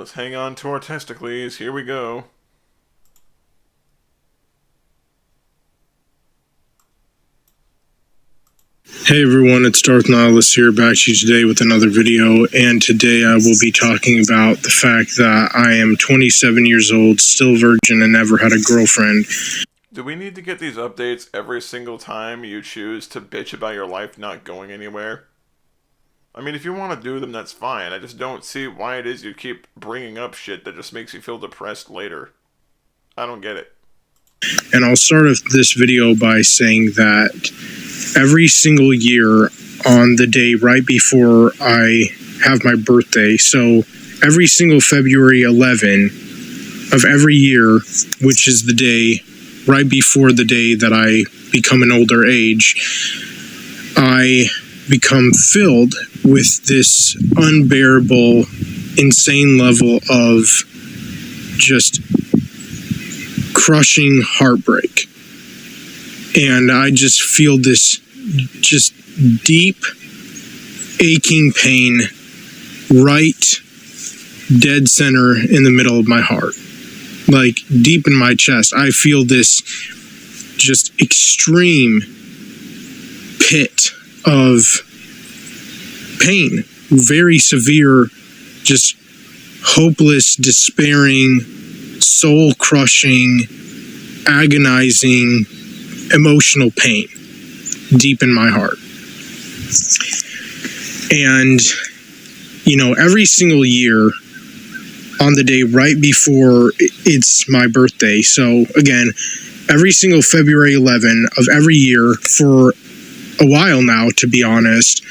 let's hang on to our testicles. Here we go. Hey everyone, it's Darth Nihilus here, back to you today with another video, and today I will be talking about the fact that I am 27 years old, still virgin, and never had a girlfriend. Do we need to get these updates every single time you choose to bitch about your life not going anywhere? I mean, if you want to do them, that's fine. I just don't see why it is you keep bringing up shit that just makes you feel depressed later. I don't get it. And I'll start off this video by saying that every single year on the day right before I have my birthday, so every single February 11 of every year, which is the day right before the day that I become an older age, I become filled with this unbearable, insane level of just crushing heartbreak. And I just feel this just deep, aching pain right dead center in the middle of my heart. Like deep in my chest. I feel this just extreme pit of pain. Very severe, just hopeless, despairing, soul-crushing, agonizing, emotional pain deep in my heart. And, you know, every single year on the day right before it's my birthday, so again, every single February 11 of every year for a while now, to be honest,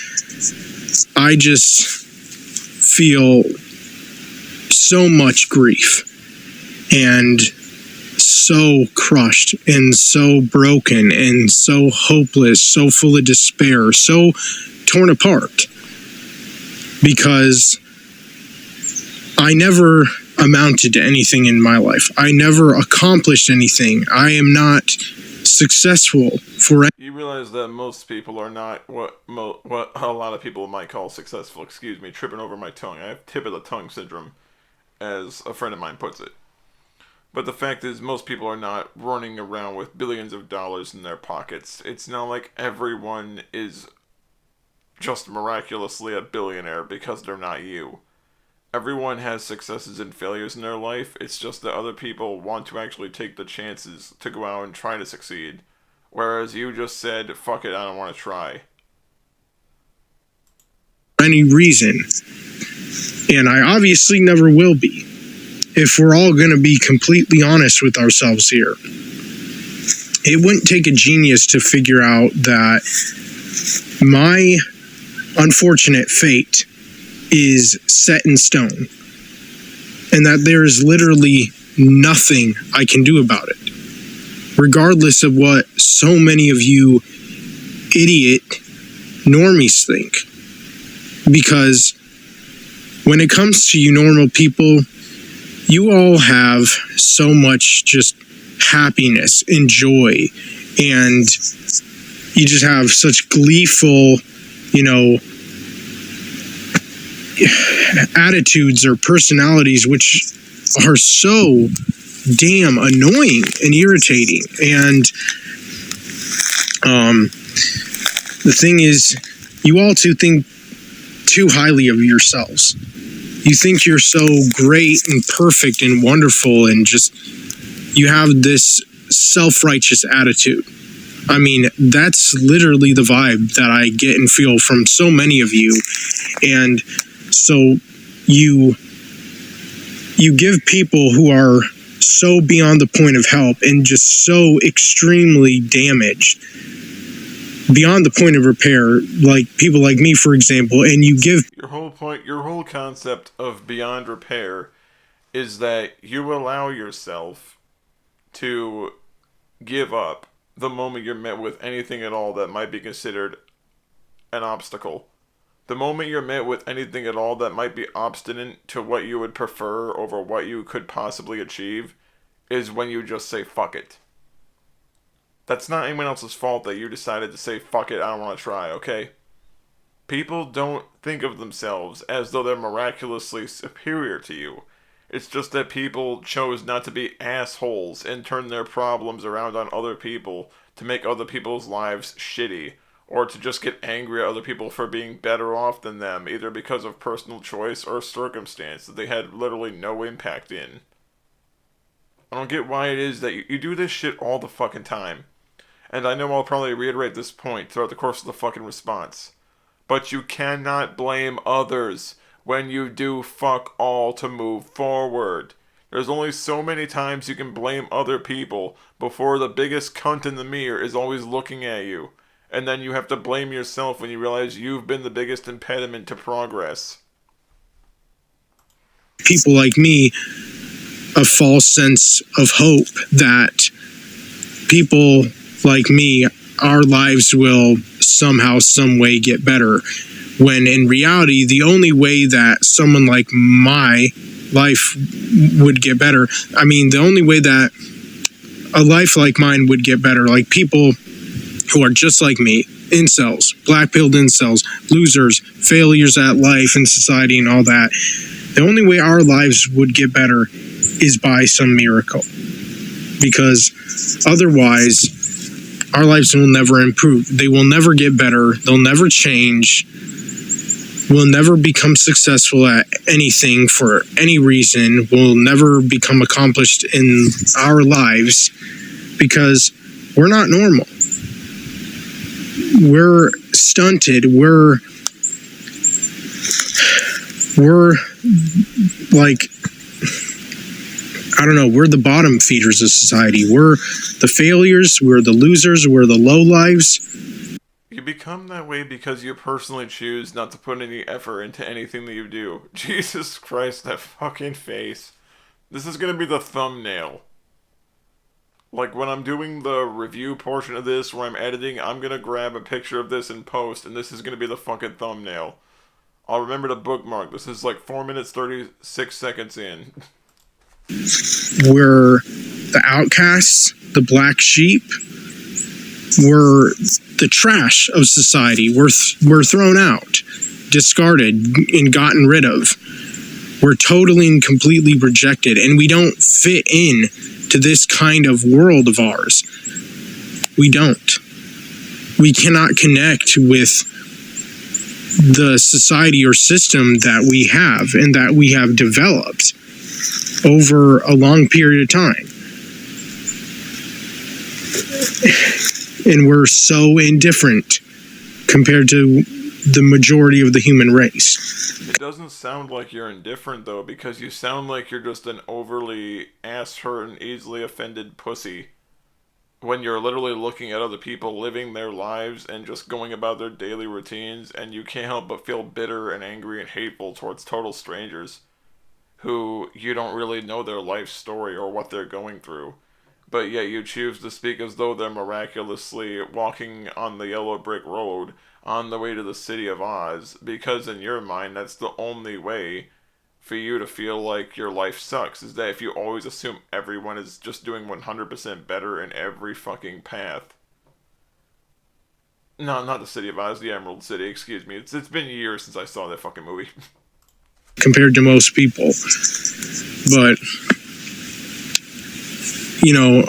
I just feel so much grief and so crushed and so broken and so hopeless, so full of despair, so torn apart, because I never amounted to anything in my life. I never accomplished anything. I am not successful for anything. You realize that most people are not what a lot of people might call successful. Excuse me, tripping over my tongue. I have tip of the tongue syndrome, as a friend of mine puts it. But the fact is, most people are not running around with billions of dollars in their pockets. It's not like everyone is just miraculously a billionaire because they're not you. Everyone has successes and failures in their life. It's just that other people want to actually take the chances to go out and try to succeed. Whereas you just said, fuck it, I don't want to try. Any reason. And I obviously never will be, if we're all going to be completely honest with ourselves here. It wouldn't take a genius to figure out that my unfortunate fate is set in stone, and that there is literally nothing I can do about it, regardless of what so many of you idiot normies think. Because when it comes to you normal people, you all have so much just happiness and joy, and you just have such gleeful, you know, attitudes or personalities which are so damn annoying and irritating. And the thing is, you all two think too highly of yourselves. You think you're so great and perfect and wonderful, and just you have this self-righteous attitude. I mean, that's literally the vibe that I get and feel from so many of you. And so you give people who are so beyond the point of help and just so extremely damaged, beyond the point of repair, like people like me, for example, and you give... Your whole concept of beyond repair is that you allow yourself to give up the moment you're met with anything at all that might be considered an obstacle. The moment you're met with anything at all that might be obstinate to what you would prefer over what you could possibly achieve is when you just say fuck it. That's not anyone else's fault that you decided to say fuck it, I don't want to try, okay? People don't think of themselves as though they're miraculously superior to you. It's just that people chose not to be assholes and turn their problems around on other people to make other people's lives shitty, or to just get angry at other people for being better off than them, either because of personal choice or circumstance that they had literally no impact in. I don't get why it is that you do this shit all the fucking time. And I know I'll probably reiterate this point throughout the course of the fucking response. But you cannot blame others when you do fuck all to move forward. There's only so many times you can blame other people before the biggest cunt in the mirror is always looking at you. And then you have to blame yourself when you realize you've been the biggest impediment to progress. People like me a false sense of hope that people like me, our lives will somehow, some way get better. When in reality, the only way that someone like my life would get better, I mean, the only way that a life like mine would get better, like people who are just like me, incels, black-pilled incels, losers, failures at life and society and all that, the only way our lives would get better is by some miracle. Because otherwise, our lives will never improve. They will never get better. They'll never change. We'll never become successful at anything for any reason. We'll never become accomplished in our lives because we're not normal. We're stunted. We're like, I don't know, we're the bottom feeders of society. We're the failures, we're the losers, we're the lowlives. You become that way because you personally choose not to put any effort into anything that you do. Jesus Christ, that fucking face. This is gonna be the thumbnail. Like, when I'm doing the review portion of this, where I'm editing, I'm gonna grab a picture of this and post, and this is gonna be the fucking thumbnail. I'll remember to bookmark. This is like 4 minutes, 36 seconds in. We're the outcasts, the black sheep. We're the trash of society. We're thrown out, discarded, and gotten rid of. We're totally and completely rejected, and we don't fit in to this kind of world of ours. We don't. We cannot connect with the society or system that we have and that we have developed over a long period of time. And we're so indifferent compared to the majority of the human race. It doesn't sound like you're indifferent, though, because you sound like you're just an overly ass-hurt and easily offended pussy when you're literally looking at other people living their lives and just going about their daily routines, and you can't help but feel bitter and angry and hateful towards total strangers who you don't really know their life story or what they're going through. But yet you choose to speak as though they're miraculously walking on the yellow brick road on the way to the city of Oz, because in your mind that's the only way for you to feel like your life sucks, is that if you always assume everyone is just doing 100% better in every fucking path. No, not the city of Oz, the Emerald City, excuse me. It's been years since I saw that fucking movie. Compared to most people. But, you know,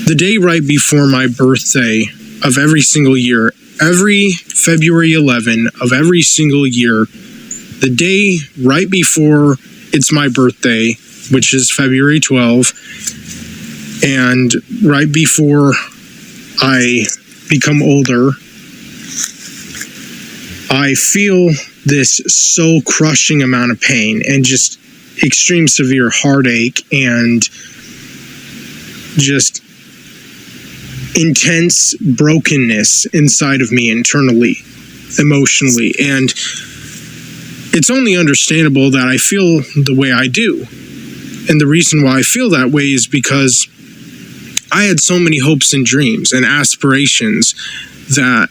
the day right before my birthday of every single year, every February 11 of every single year, the day right before it's my birthday, which is February 12, and right before I become older, I feel this soul crushing amount of pain and just extreme severe heartache and just intense brokenness inside of me internally, emotionally. And it's only understandable that I feel the way I do. And the reason why I feel that way is because I had so many hopes and dreams and aspirations that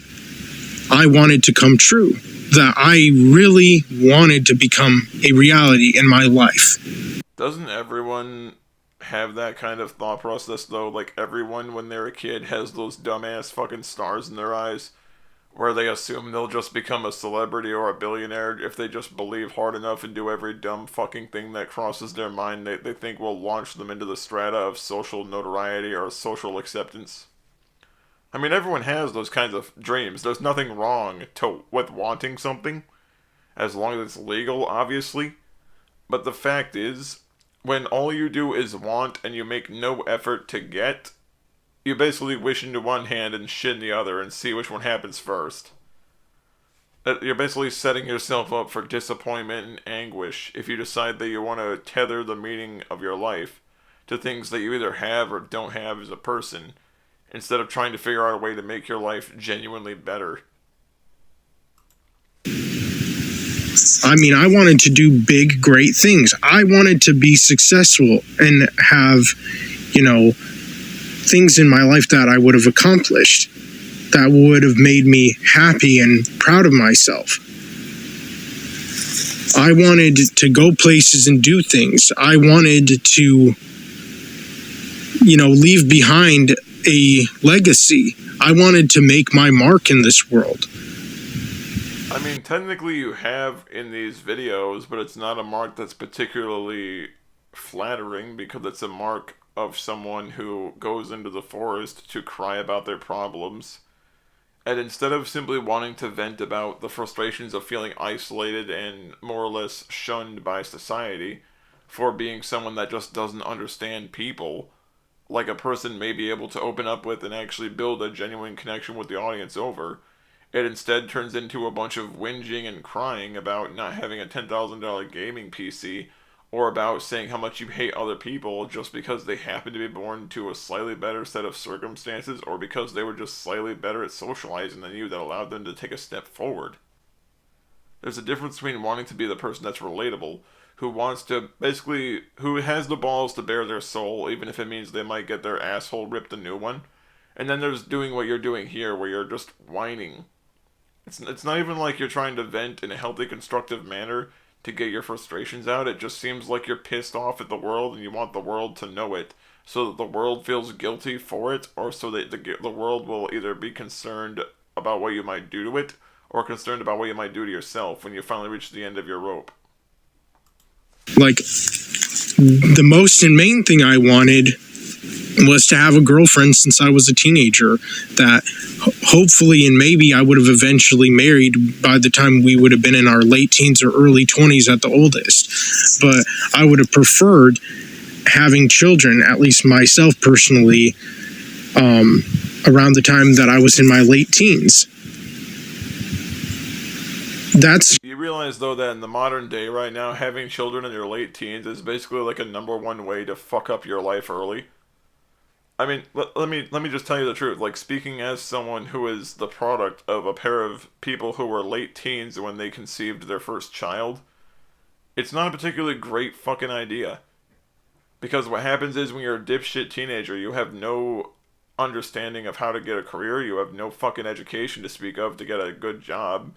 I wanted to come true, that I really wanted to become a reality in my life. Doesn't everyone have that kind of thought process, though? Like, everyone when they're a kid has those dumbass fucking stars in their eyes where they assume they'll just become a celebrity or a billionaire if they just believe hard enough and do every dumb fucking thing that crosses their mind they think will launch them into the strata of social notoriety or social acceptance. I mean, everyone has those kinds of dreams. There's nothing wrong with wanting something, as long as it's legal, obviously. But the fact is, when all you do is want and you make no effort to get, you basically wish into one hand and shit in the other and see which one happens first. You're basically setting yourself up for disappointment and anguish if you decide that you want to tether the meaning of your life to things that you either have or don't have as a person, instead of trying to figure out a way to make your life genuinely better. I mean, I wanted to do big, great things. I wanted to be successful and have, things in my life that I would have accomplished that would have made me happy and proud of myself. I wanted to go places and do things. I wanted to, leave behind a legacy. I wanted to make my mark in this world. I mean, technically you have in these videos, but it's not a mark that's particularly flattering because it's a mark of someone who goes into the forest to cry about their problems. And instead of simply wanting to vent about the frustrations of feeling isolated and more or less shunned by society for being someone that just doesn't understand people, like a person may be able to open up with and actually build a genuine connection with the audience over, it instead turns into a bunch of whinging and crying about not having a $10,000 gaming PC, or about saying how much you hate other people just because they happen to be born to a slightly better set of circumstances, or because they were just slightly better at socializing than you that allowed them to take a step forward. There's a difference between wanting to be the person that's relatable, who wants to who has the balls to bare their soul, even if it means they might get their asshole ripped a new one, and then there's doing what you're doing here, where you're just whining. It's not even like you're trying to vent in a healthy, constructive manner to get your frustrations out. It just seems like you're pissed off at the world and you want the world to know it, so that the world feels guilty for it, or so that the world will either be concerned about what you might do to it, or concerned about what you might do to yourself when you finally reach the end of your rope. Like, the most and main thing I wanted was to have a girlfriend since I was a teenager that hopefully and maybe I would have eventually married by the time we would have been in our late teens or early 20s at the oldest. But I would have preferred having children, at least myself personally, around the time that I was in my late teens. You realize, though, that in the modern day right now, having children in your late teens is basically like a number one way to fuck up your life early. I mean, let me just tell you the truth. Like, speaking as someone who is the product of a pair of people who were late teens when they conceived their first child, it's not a particularly great fucking idea. Because what happens is when you're a dipshit teenager, you have no understanding of how to get a career, you have no fucking education to speak of to get a good job,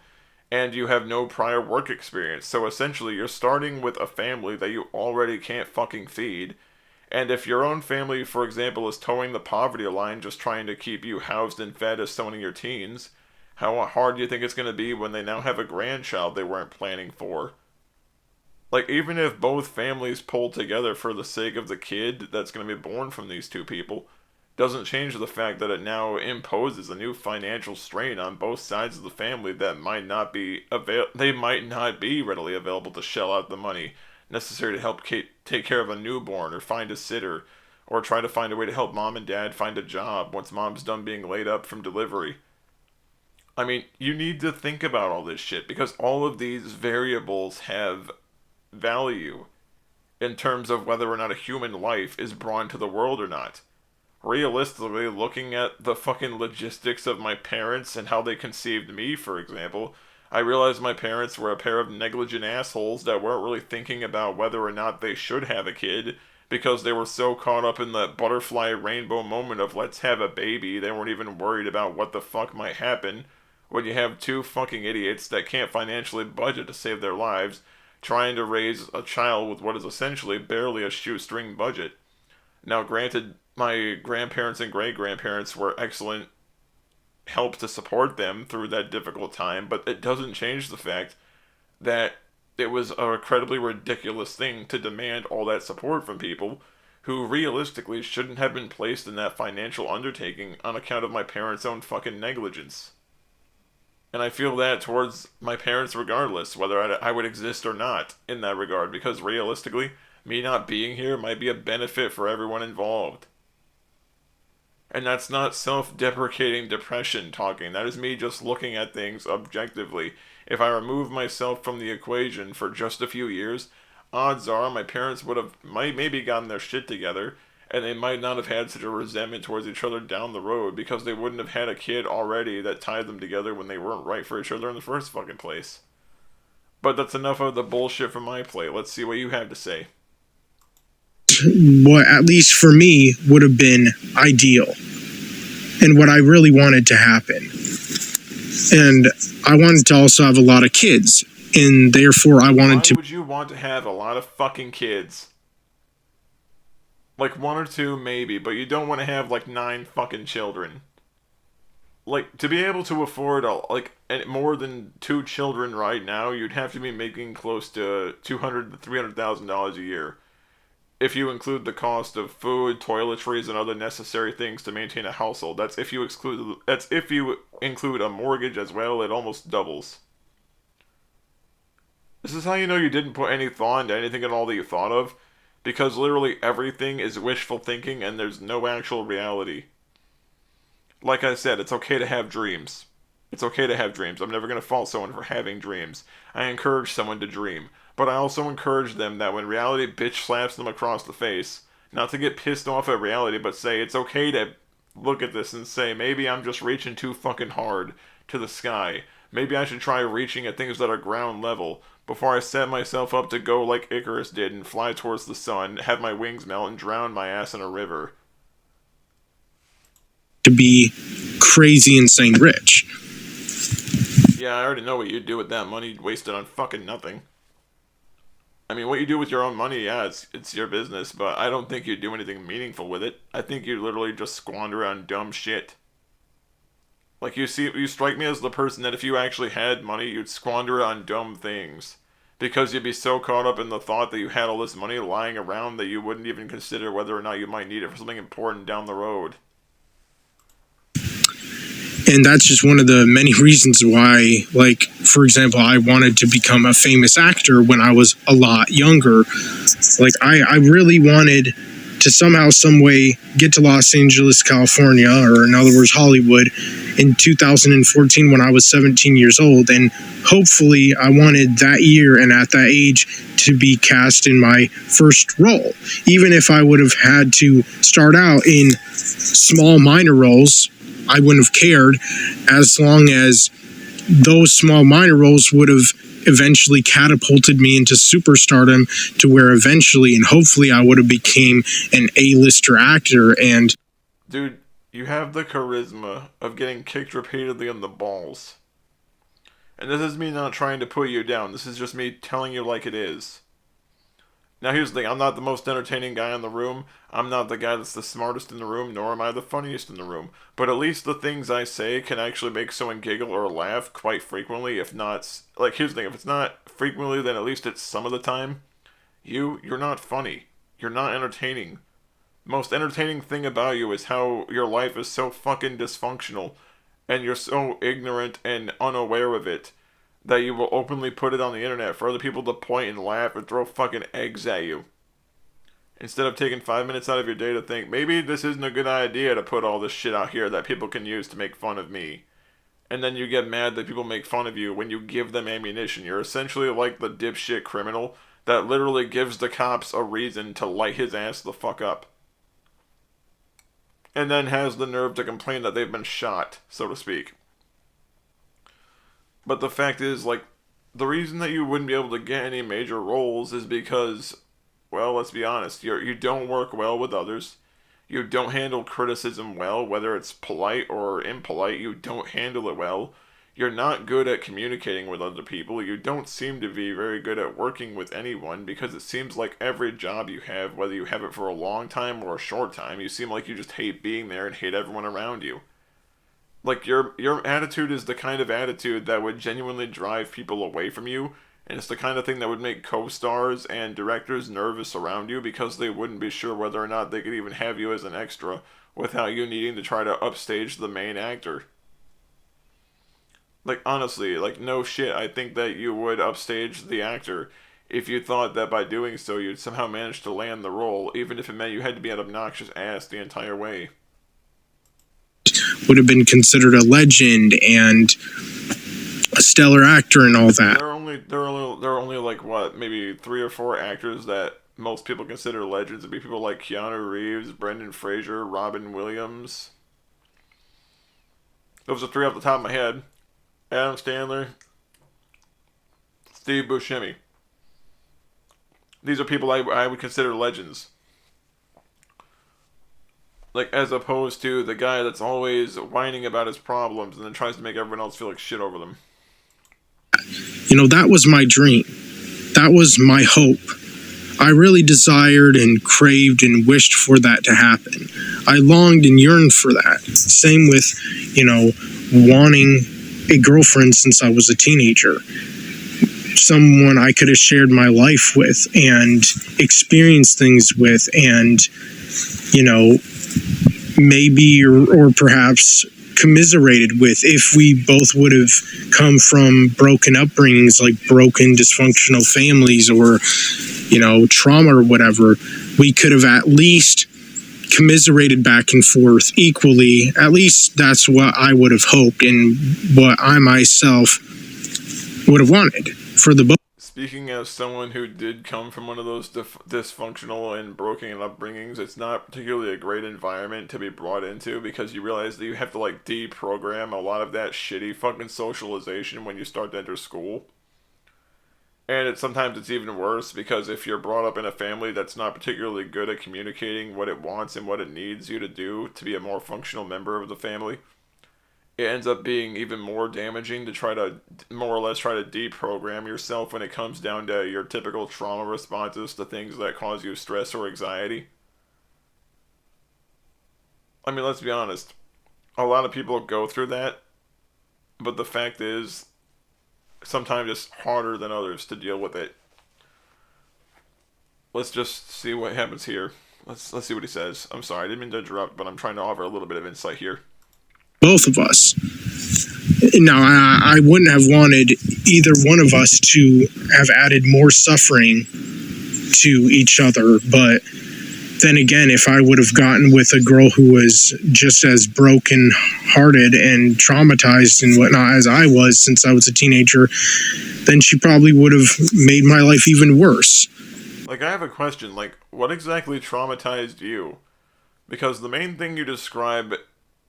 and you have no prior work experience. So essentially, you're starting with a family that you already can't fucking feed. And if your own family, for example, is towing the poverty line just trying to keep you housed and fed as someone in your teens, how hard do you think it's going to be when they now have a grandchild they weren't planning for? Like, even if both families pull together for the sake of the kid that's going to be born from these two people, doesn't change the fact that it now imposes a new financial strain on both sides of the family that might not be readily available to shell out the money necessary to help take care of a newborn, or find a sitter, or try to find a way to help mom and dad find a job once mom's done being laid up from delivery. I mean, you need to think about all this shit, because all of these variables have value in terms of whether or not a human life is brought into the world or not. Realistically, looking at the fucking logistics of my parents and how they conceived me, for example, I realized my parents were a pair of negligent assholes that weren't really thinking about whether or not they should have a kid, because they were so caught up in the butterfly rainbow moment of let's have a baby, they weren't even worried about what the fuck might happen when you have two fucking idiots that can't financially budget to save their lives, trying to raise a child with what is essentially barely a shoestring budget. Now, granted, my grandparents and great-grandparents were excellent help to support them through that difficult time, but it doesn't change the fact that it was an incredibly ridiculous thing to demand all that support from people who realistically shouldn't have been placed in that financial undertaking on account of my parents' own fucking negligence. And I feel that towards my parents regardless, whether I would exist or not in that regard, because realistically, me not being here might be a benefit for everyone involved. And that's not self deprecating depression talking. That is me just looking at things objectively. If I remove myself from the equation for just a few years, odds are my parents would have might maybe gotten their shit together, and they might not have had such a resentment towards each other down the road because they wouldn't have had a kid already that tied them together when they weren't right for each other in the first fucking place. But that's enough of the bullshit from my plate. Let's see what you have to say. What, at least for me, would have been ideal and what I really wanted to happen. And I wanted to also have a lot of kids, and therefore I wanted to... Why would you want to have a lot of fucking kids? Like 1 or 2 maybe, but you don't want to have like 9 fucking children. Like, to be able to afford more than 2 children right now, you'd have to be making close to $200,000 to $300,000 a year. If you include the cost of food, toiletries, and other necessary things to maintain a household. That's if you include a mortgage as well, it almost doubles. This is how you know you didn't put any thought into anything at all that you thought of, because literally everything is wishful thinking and there's no actual reality. Like I said, it's okay to have dreams. It's okay to have dreams. I'm never going to fault someone for having dreams. I encourage someone to dream. But I also encourage them that when reality bitch slaps them across the face, not to get pissed off at reality, but say it's okay to look at this and say, maybe I'm just reaching too fucking hard to the sky. Maybe I should try reaching at things that are ground level before I set myself up to go like Icarus did and fly towards the sun, have my wings melt, and drown my ass in a river. To be crazy, insane rich. Yeah, I already know what you'd do with that money wasted on fucking nothing. I mean, what you do with your own money, yeah, it's your business, but I don't think you'd do anything meaningful with it. I think you'd literally just squander on dumb shit. Like, you strike me as the person that if you actually had money, you'd squander it on dumb things. Because you'd be so caught up in the thought that you had all this money lying around that you wouldn't even consider whether or not you might need it for something important down the road. And that's just one of the many reasons why, like, for example, I wanted to become a famous actor when I was a lot younger. Like, I really wanted to somehow, some way get to Los Angeles, California, or in other words, Hollywood, in 2014 when I was 17 years old. And hopefully I wanted that year and at that age to be cast in my first role. Even if I would have had to start out in small minor roles, I wouldn't have cared, as long as those small minor roles would have eventually catapulted me into superstardom, to where eventually and hopefully I would have became an A-lister actor. And dude, you have the charisma of getting kicked repeatedly in the balls. And this is me not trying to put you down. This is just me telling you like it is. Now here's the thing, I'm not the most entertaining guy in the room, I'm not the guy that's the smartest in the room, nor am I the funniest in the room, but at least the things I say can actually make someone giggle or laugh quite frequently, if not, like, here's the thing, if it's not frequently, then at least it's some of the time. You're not funny. You're not entertaining. The most entertaining thing about you is how your life is so fucking dysfunctional, and you're so ignorant and unaware of it, that you will openly put it on the internet for other people to point and laugh and throw fucking eggs at you. Instead of taking 5 minutes out of your day to think, maybe this isn't a good idea to put all this shit out here that people can use to make fun of me. And then you get mad that people make fun of you when you give them ammunition. You're essentially like the dipshit criminal that literally gives the cops a reason to light his ass the fuck up. And then has the nerve to complain that they've been shot, so to speak. But the fact is, like, the reason that you wouldn't be able to get any major roles is because, well, let's be honest, you don't work well with others. You don't handle criticism well, whether it's polite or impolite, you don't handle it well. You're not good at communicating with other people. You don't seem to be very good at working with anyone, because it seems like every job you have, whether you have it for a long time or a short time, you seem like you just hate being there and hate everyone around you. Like your attitude is the kind of attitude that would genuinely drive people away from you, and it's the kind of thing that would make co-stars and directors nervous around you because they wouldn't be sure whether or not they could even have you as an extra without you needing to try to upstage the main actor. Like honestly, like no shit, I think that you would upstage the actor if you thought that by doing so you'd somehow manage to land the role, even if it meant you had to be an obnoxious ass the entire way. Would have been considered a legend and a stellar actor and all that. There are only like what, maybe 3 or 4 actors that most people consider legends. It'd be people like Keanu Reeves, Brendan Fraser, Robin Williams. Those are 3 off the top of my head. Adam Sandler, Steve Buscemi. These are people I would consider legends. Like, as opposed to the guy that's always whining about his problems and then tries to make everyone else feel like shit over them. You know, that was my dream. That was my hope. I really desired and craved and wished for that to happen. I longed and yearned for that. Same with, wanting a girlfriend since I was a teenager. Someone I could have shared my life with and experienced things with and, maybe or perhaps commiserated with if we both would have come from broken upbringings, like broken dysfunctional families or trauma or whatever. We could have at least commiserated back and forth equally. At least that's what I would have hoped and what I myself would have wanted for the both. Speaking as someone who did come from one of those dysfunctional and broken upbringings, it's not particularly a great environment to be brought into because you realize that you have to like deprogram a lot of that shitty fucking socialization when you start to enter school. And sometimes it's even worse because if you're brought up in a family that's not particularly good at communicating what it wants and what it needs you to do to be a more functional member of the family, it ends up being even more damaging to try to more or less try to deprogram yourself when it comes down to your typical trauma responses to things that cause you stress or anxiety. I mean, let's be honest. A lot of people go through that, but the fact is, sometimes it's harder than others to deal with it. Let's just see what happens here. Let's see what he says. I'm sorry, I didn't mean to interrupt, but I'm trying to offer a little bit of insight here. Both of us. Now, I wouldn't have wanted either one of us to have added more suffering to each other, but then again, if I would have gotten with a girl who was just as broken hearted and traumatized and whatnot as I was since I was a teenager, then she probably would have made my life even worse. Like, I have a question. Like, what exactly traumatized you? Because the main thing you describe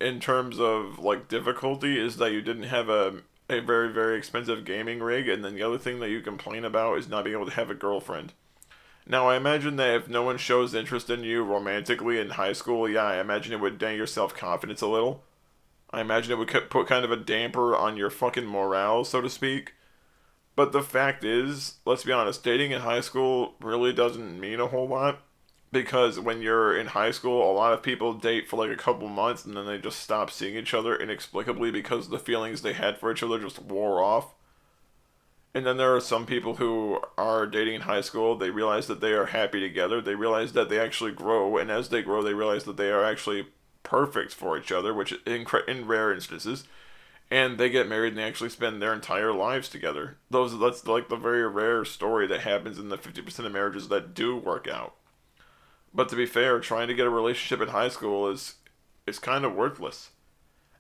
in terms of, like, difficulty is that you didn't have a very, very expensive gaming rig, and then the other thing that you complain about is not being able to have a girlfriend. Now, I imagine that if no one shows interest in you romantically in high school, yeah, I imagine it would dent your self-confidence a little. I imagine it would put kind of a damper on your fucking morale, so to speak. But the fact is, let's be honest, dating in high school really doesn't mean a whole lot. Because when you're in high school, a lot of people date for like a couple months and then they just stop seeing each other inexplicably because the feelings they had for each other just wore off. And then there are some people who are dating in high school, they realize that they are happy together, they realize that they actually grow, and as they grow, they realize that they are actually perfect for each other, which in rare instances, and they get married and they actually spend their entire lives together. That's like the very rare story that happens in the 50% of marriages that do work out. But to be fair, trying to get a relationship in high school is kind of worthless.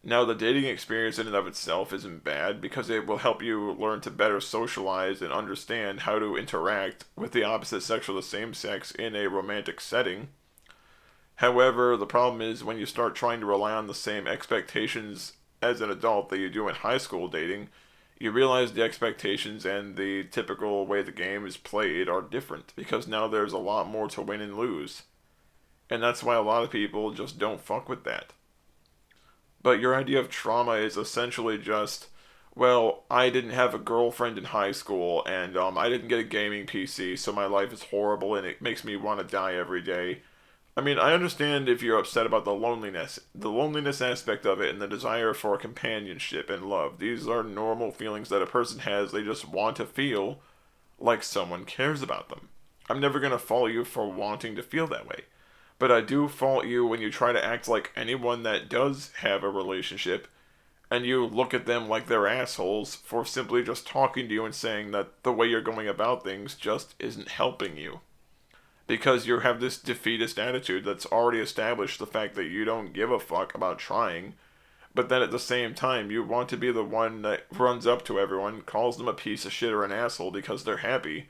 Now, the dating experience in and of itself isn't bad because it will help you learn to better socialize and understand how to interact with the opposite sex or the same sex in a romantic setting. However, the problem is when you start trying to rely on the same expectations as an adult that you do in high school dating, you realize the expectations and the typical way the game is played are different because now there's a lot more to win and lose. And that's why a lot of people just don't fuck with that. But your idea of trauma is essentially just, well, I didn't have a girlfriend in high school, and I didn't get a gaming PC, so my life is horrible and it makes me want to die every day. I mean, I understand if you're upset about the loneliness aspect of it, and the desire for companionship and love. These are normal feelings that a person has. They just want to feel like someone cares about them. I'm never going to fault you for wanting to feel that way. But I do fault you when you try to act like anyone that does have a relationship and you look at them like they're assholes for simply just talking to you and saying that the way you're going about things just isn't helping you. Because you have this defeatist attitude that's already established the fact that you don't give a fuck about trying, but then at the same time, you want to be the one that runs up to everyone, calls them a piece of shit or an asshole because they're happy,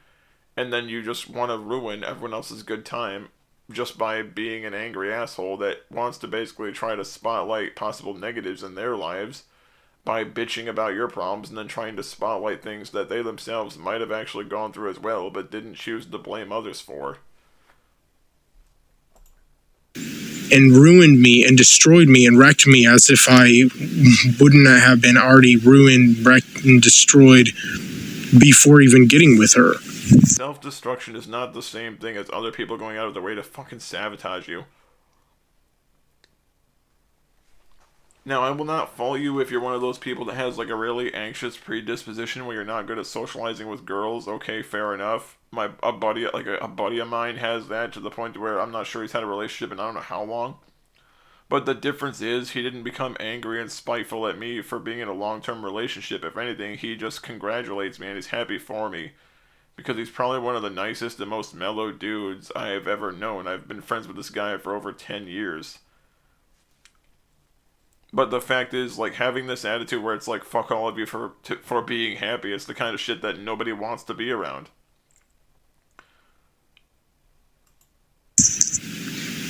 and then you just want to ruin everyone else's good time just by being an angry asshole that wants to basically try to spotlight possible negatives in their lives by bitching about your problems and then trying to spotlight things that they themselves might have actually gone through as well but didn't choose to blame others for. And ruined me and destroyed me and wrecked me as if I wouldn't have been already ruined, wrecked, and destroyed before even getting with her. Self-destruction is not the same thing as other people going out of their way to fucking sabotage you. Now, I will not fault you if you're one of those people that has like a really anxious predisposition where you're not good at socializing with girls. Okay, fair enough. A buddy of mine has that to the point where I'm not sure he's had a relationship in I don't know how long. But the difference is he didn't become angry and spiteful at me for being in a long-term relationship. If anything, he just congratulates me and is happy for me because he's probably one of the nicest and most mellow dudes I have ever known. I've been friends with this guy for over 10 years. But the fact is, like, having this attitude where it's like, fuck all of you for being happy, it's the kind of shit that nobody wants to be around.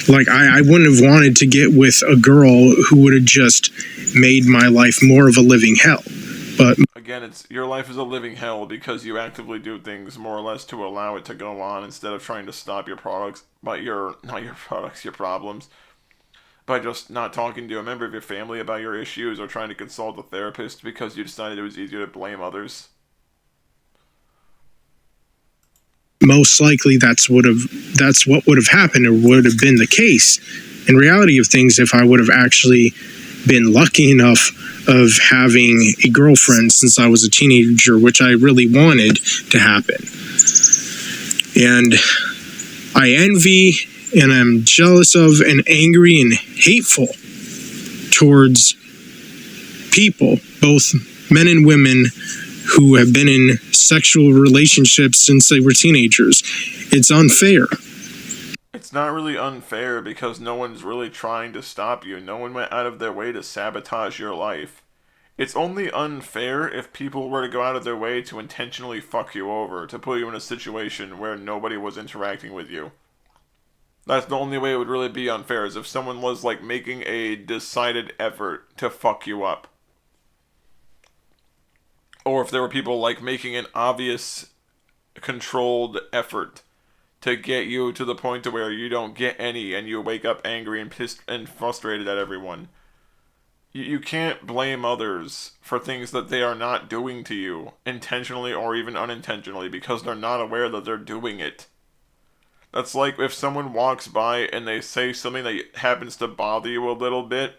Like, I wouldn't have wanted to get with a girl who would have just made my life more of a living hell. But again, it's your life is a living hell because you actively do things more or less to allow it to go on instead of trying to stop your products, but not your products, your problems, by just not talking to a member of your family about your issues or trying to consult a therapist because you decided it was easier to blame others. most likely that's what would have happened or would have been the case. In reality of things, if I would have actually been lucky enough of having a girlfriend since I was a teenager, which I really wanted to happen. And I envy and I'm jealous of and angry and hateful towards people, both men and women, who have been in sexual relationships since they were teenagers. It's unfair. It's not really unfair because no one's really trying to stop you. No one went out of their way to sabotage your life. It's only unfair if people were to go out of their way to intentionally fuck you over, to put you in a situation where nobody was interacting with you. That's the only way it would really be unfair, is if someone was like making a decided effort to fuck you up. Or if there were people like making an obvious controlled effort to get you to the point to where you don't get any and you wake up angry and pissed and frustrated at everyone. You can't blame others for things that they are not doing to you, intentionally or even unintentionally, because they're not aware that they're doing it. That's like if someone walks by and they say something that happens to bother you a little bit,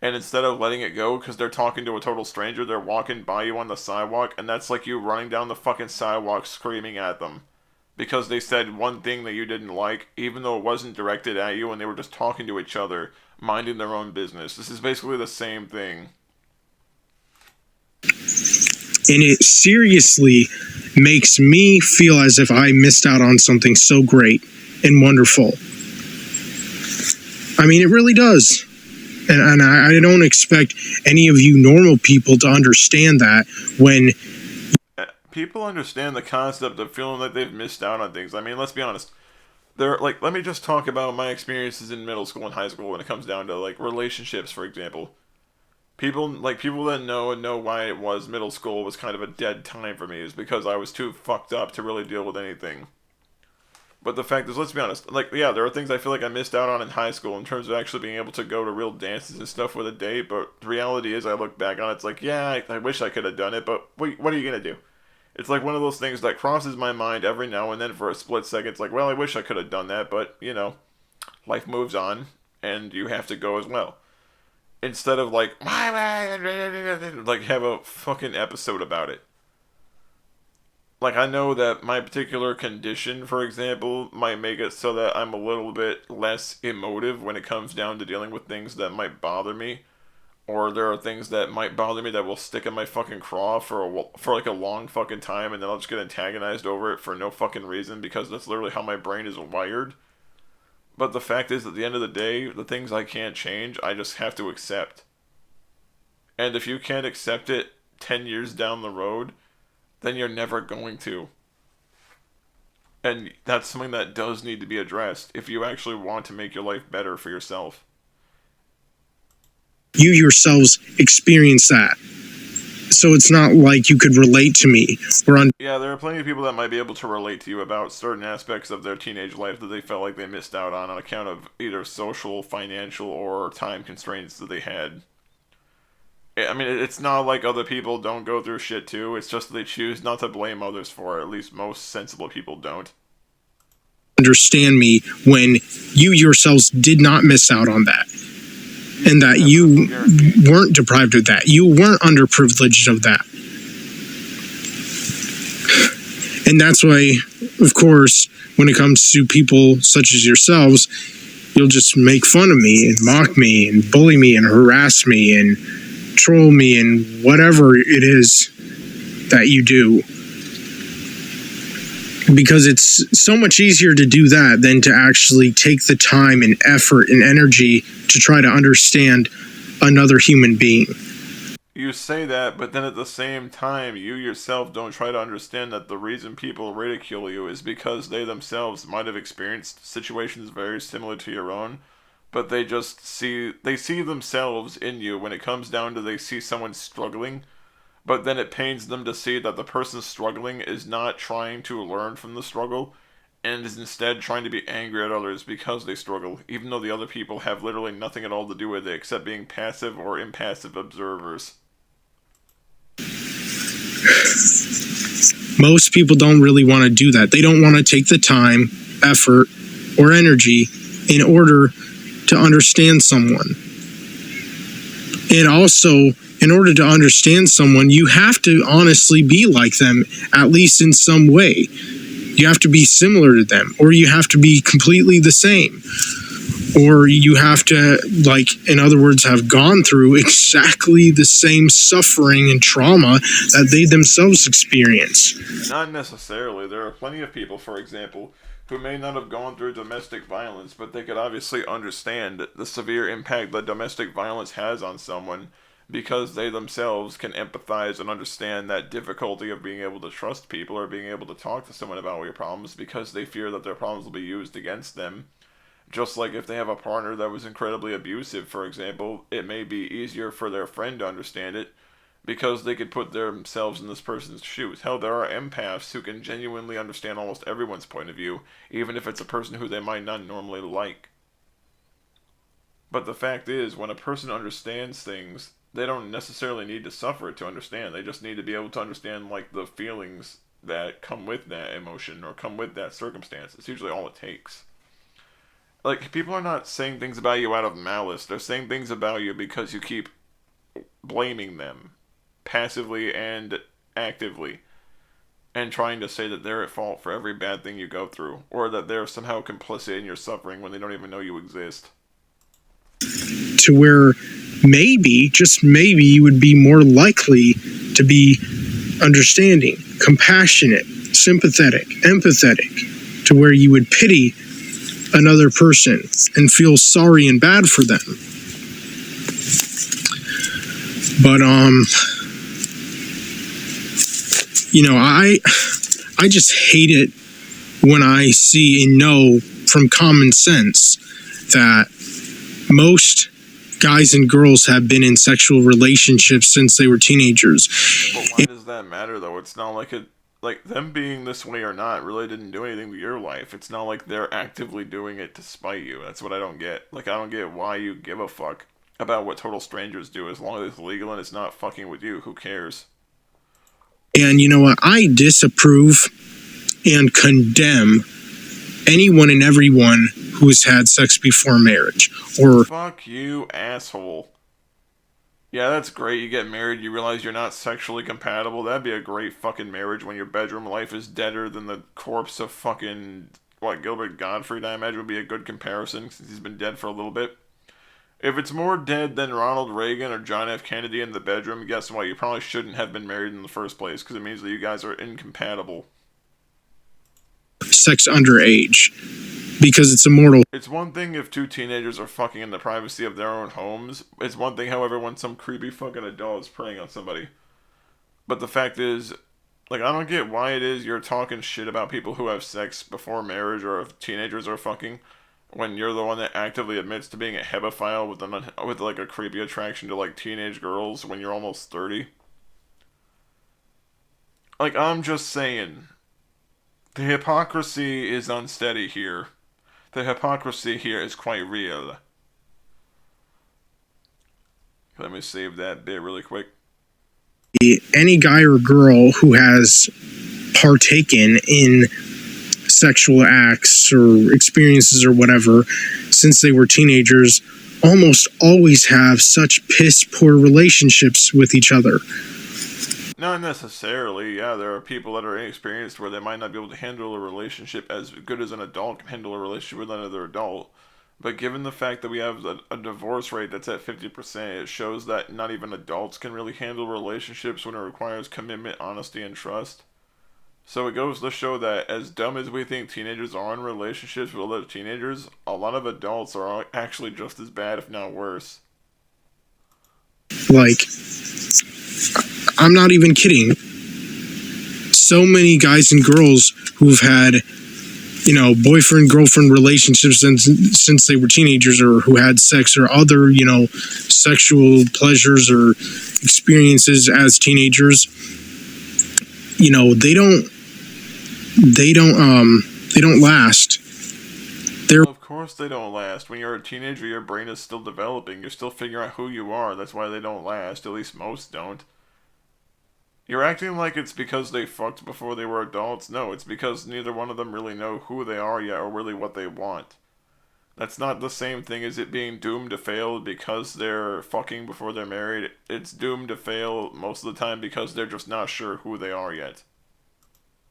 and instead of letting it go because they're talking to a total stranger, they're walking by you on the sidewalk, and that's like you running down the fucking sidewalk screaming at them because they said one thing that you didn't like, even though it wasn't directed at you and they were just talking to each other, minding their own business. This is basically the same thing. And it seriously makes me feel as if I missed out on something so great and wonderful. I mean, it really does. And I don't expect any of you normal people to understand that when... People understand the concept of feeling like they've missed out on things. I mean, let's be honest. Let me just talk about my experiences in middle school and high school when it comes down to, like, relationships, for example. People that know why it was middle school was kind of a dead time for me is because I was too fucked up to really deal with anything. But the fact is, let's be honest, like, yeah, there are things I feel like I missed out on in high school in terms of actually being able to go to real dances and stuff with a date, but the reality is, I look back on it, it's like, yeah, I wish I could have done it, but what are you going to do? It's like one of those things that crosses my mind every now and then for a split second. It's like, well, I wish I could have done that, but, you know, life moves on, and you have to go as well. Instead of like have a fucking episode about it. Like, I know that my particular condition, for example, might make it so that I'm a little bit less emotive when it comes down to dealing with things that might bother me, or there are things that might bother me that will stick in my fucking craw for like a long fucking time, and then I'll just get antagonized over it for no fucking reason because that's literally how my brain is wired. But the fact is, at the end of the day, the things I can't change, I just have to accept. And if you can't accept it 10 years down the road, then you're never going to. And that's something that does need to be addressed if you actually want to make your life better for yourself. You yourselves experience that. So it's not like you could relate to me. Yeah, there are plenty of people that might be able to relate to you about certain aspects of their teenage life that they felt like they missed out on account of either social, financial, or time constraints that they had. I mean, it's not like other people don't go through shit too. It's just that they choose not to blame others for it. At least most sensible people don't. Understand me when you yourselves did not miss out on that. And that you weren't deprived of that. You weren't underprivileged of that. And that's why, of course, when it comes to people such as yourselves, you'll just make fun of me and mock me and bully me and harass me and troll me and whatever it is that you do. Because it's so much easier to do that than to actually take the time and effort and energy to try to understand another human being. You say that, but then at the same time, you yourself don't try to understand that the reason people ridicule you is because they themselves might have experienced situations very similar to your own, but they see themselves in you when it comes down to they see someone struggling. But then it pains them to see that the person struggling is not trying to learn from the struggle, and is instead trying to be angry at others because they struggle, even though the other people have literally nothing at all to do with it except being passive or impassive observers. Most people don't really want to do that. They don't want to take the time, effort, or energy in order to understand someone. And also, in order to understand someone, you have to honestly be like them, at least in some way. You have to be similar to them, or you have to be completely the same. Or you have to, like, in other words, have gone through exactly the same suffering and trauma that they themselves experience. Not necessarily. There are plenty of people, for example, who may not have gone through domestic violence, but they could obviously understand the severe impact that domestic violence has on someone, because they themselves can empathize and understand that difficulty of being able to trust people or being able to talk to someone about your problems because they fear that their problems will be used against them. Just like if they have a partner that was incredibly abusive, for example, it may be easier for their friend to understand it because they could put themselves in this person's shoes. Hell, there are empaths who can genuinely understand almost everyone's point of view, even if it's a person who they might not normally like. But the fact is, when a person understands things, they don't necessarily need to suffer it to understand. They just need to be able to understand, like, the feelings that come with that emotion or come with that circumstance. It's usually all it takes. Like, people are not saying things about you out of malice. They're saying things about you because you keep blaming them, passively and actively, and trying to say that they're at fault for every bad thing you go through, or that they're somehow complicit in your suffering when they don't even know you exist. To where maybe, just maybe, you would be more likely to be understanding, compassionate, sympathetic, empathetic, to where you would pity another person and feel sorry and bad for them. But I just hate it when I see and know from common sense that most guys and girls have been in sexual relationships since they were teenagers. But why does that matter, though? It's not like them being this way or not really didn't do anything to your life. It's not like they're actively doing it to spite you. That's what I don't get. Like, I don't get why you give a fuck about what total strangers do. As long as it's legal and it's not fucking with you, who cares? And you know what? I disapprove and condemn anyone and everyone who has had sex before marriage. Or Fuck you, asshole. Yeah, that's great. You get married, you realize you're not sexually compatible. That'd be a great fucking marriage when your bedroom life is deader than the corpse of fucking, what, Gilbert Gottfried, I imagine would be a good comparison since he's been dead for a little bit. If it's more dead than Ronald Reagan or John F. Kennedy in the bedroom, guess what? You probably shouldn't have been married in the first place because it means that you guys are incompatible. sex underage, because it's immortal. It's one thing if two teenagers are fucking in the privacy of their own homes. It's one thing, however, when some creepy fucking adult is preying on somebody. But the fact is, like, I don't get why it is you're talking shit about people who have sex before marriage or if teenagers are fucking when you're the one that actively admits to being a hebephile with like a creepy attraction to like teenage girls when you're almost 30. Like, I'm just saying, the hypocrisy is unsteady here. The hypocrisy here is quite real. Let me save that bit really quick. Any guy or girl who has partaken in sexual acts or experiences or whatever since they were teenagers almost always have such piss poor relationships with each other. Not necessarily, yeah, there are people that are inexperienced where they might not be able to handle a relationship as good as an adult can handle a relationship with another adult. But given the fact that we have a divorce rate that's at 50%, it shows that not even adults can really handle relationships when it requires commitment, honesty, and trust. So it goes to show that as dumb as we think teenagers are in relationships with other teenagers, a lot of adults are actually just as bad, if not worse. Like, I'm not even kidding. So many guys and girls who've had, boyfriend girlfriend relationships since they were teenagers, or who had sex or other, sexual pleasures or experiences as teenagers, they don't last. Well, of course they don't last. When you're a teenager, your brain is still developing. You're still figuring out who you are. That's why they don't last. At least most don't. You're acting like it's because they fucked before they were adults. No, it's because neither one of them really know who they are yet or really what they want. That's not the same thing as it being doomed to fail because they're fucking before they're married. It's doomed to fail most of the time because they're just not sure who they are yet.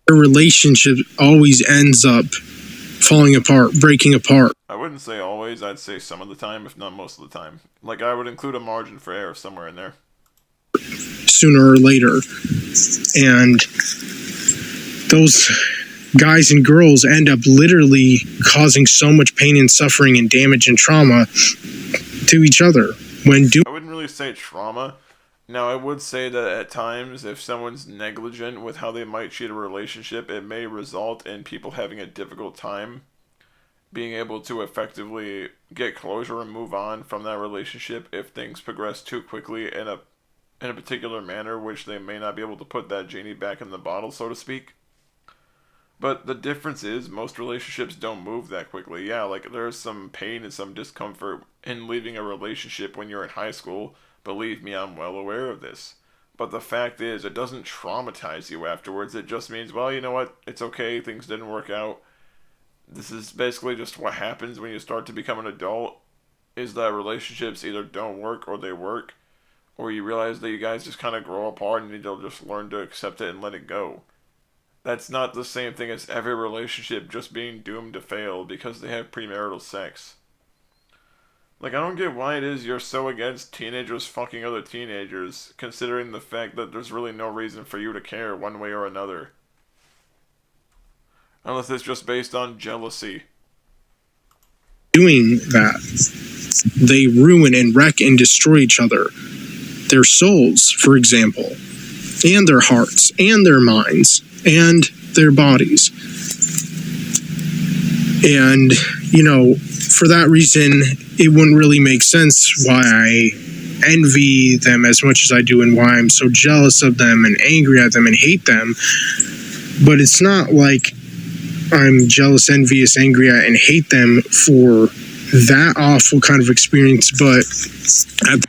Their relationship always ends up falling apart, breaking apart. I wouldn't say always. I'd say some of the time, if not most of the time. Like, I would include a margin for error somewhere in there. Sooner or later. And those guys and girls end up literally causing so much pain and suffering and damage and trauma to each other. I wouldn't really say trauma. Now, I would say that at times, if someone's negligent with how they might treat a relationship, it may result in people having a difficult time being able to effectively get closure and move on from that relationship if things progress too quickly in a particular manner, which they may not be able to put that genie back in the bottle, so to speak. But the difference is most relationships don't move that quickly. Yeah, like there's some pain and some discomfort in leaving a relationship when you're in high school. Believe me, I'm well aware of this. But the fact is, it doesn't traumatize you afterwards. It just means, well, you know what? It's okay. Things didn't work out. This is basically just what happens when you start to become an adult, is that relationships either don't work or they work, or you realize that you guys just kind of grow apart and you need to just learn to accept it and let it go. That's not the same thing as every relationship just being doomed to fail because they have premarital sex. Like, I don't get why it is you're so against teenagers fucking other teenagers, considering the fact that there's really no reason for you to care one way or another. Unless it's just based on jealousy. Doing that, they ruin and wreck and destroy each other. Their souls, for example, and their hearts, and their minds, and their bodies. And, for that reason, it wouldn't really make sense why I envy them as much as I do and why I'm so jealous of them and angry at them and hate them. But it's not like I'm jealous, envious, angry at, and hate them for that awful kind of experience, but you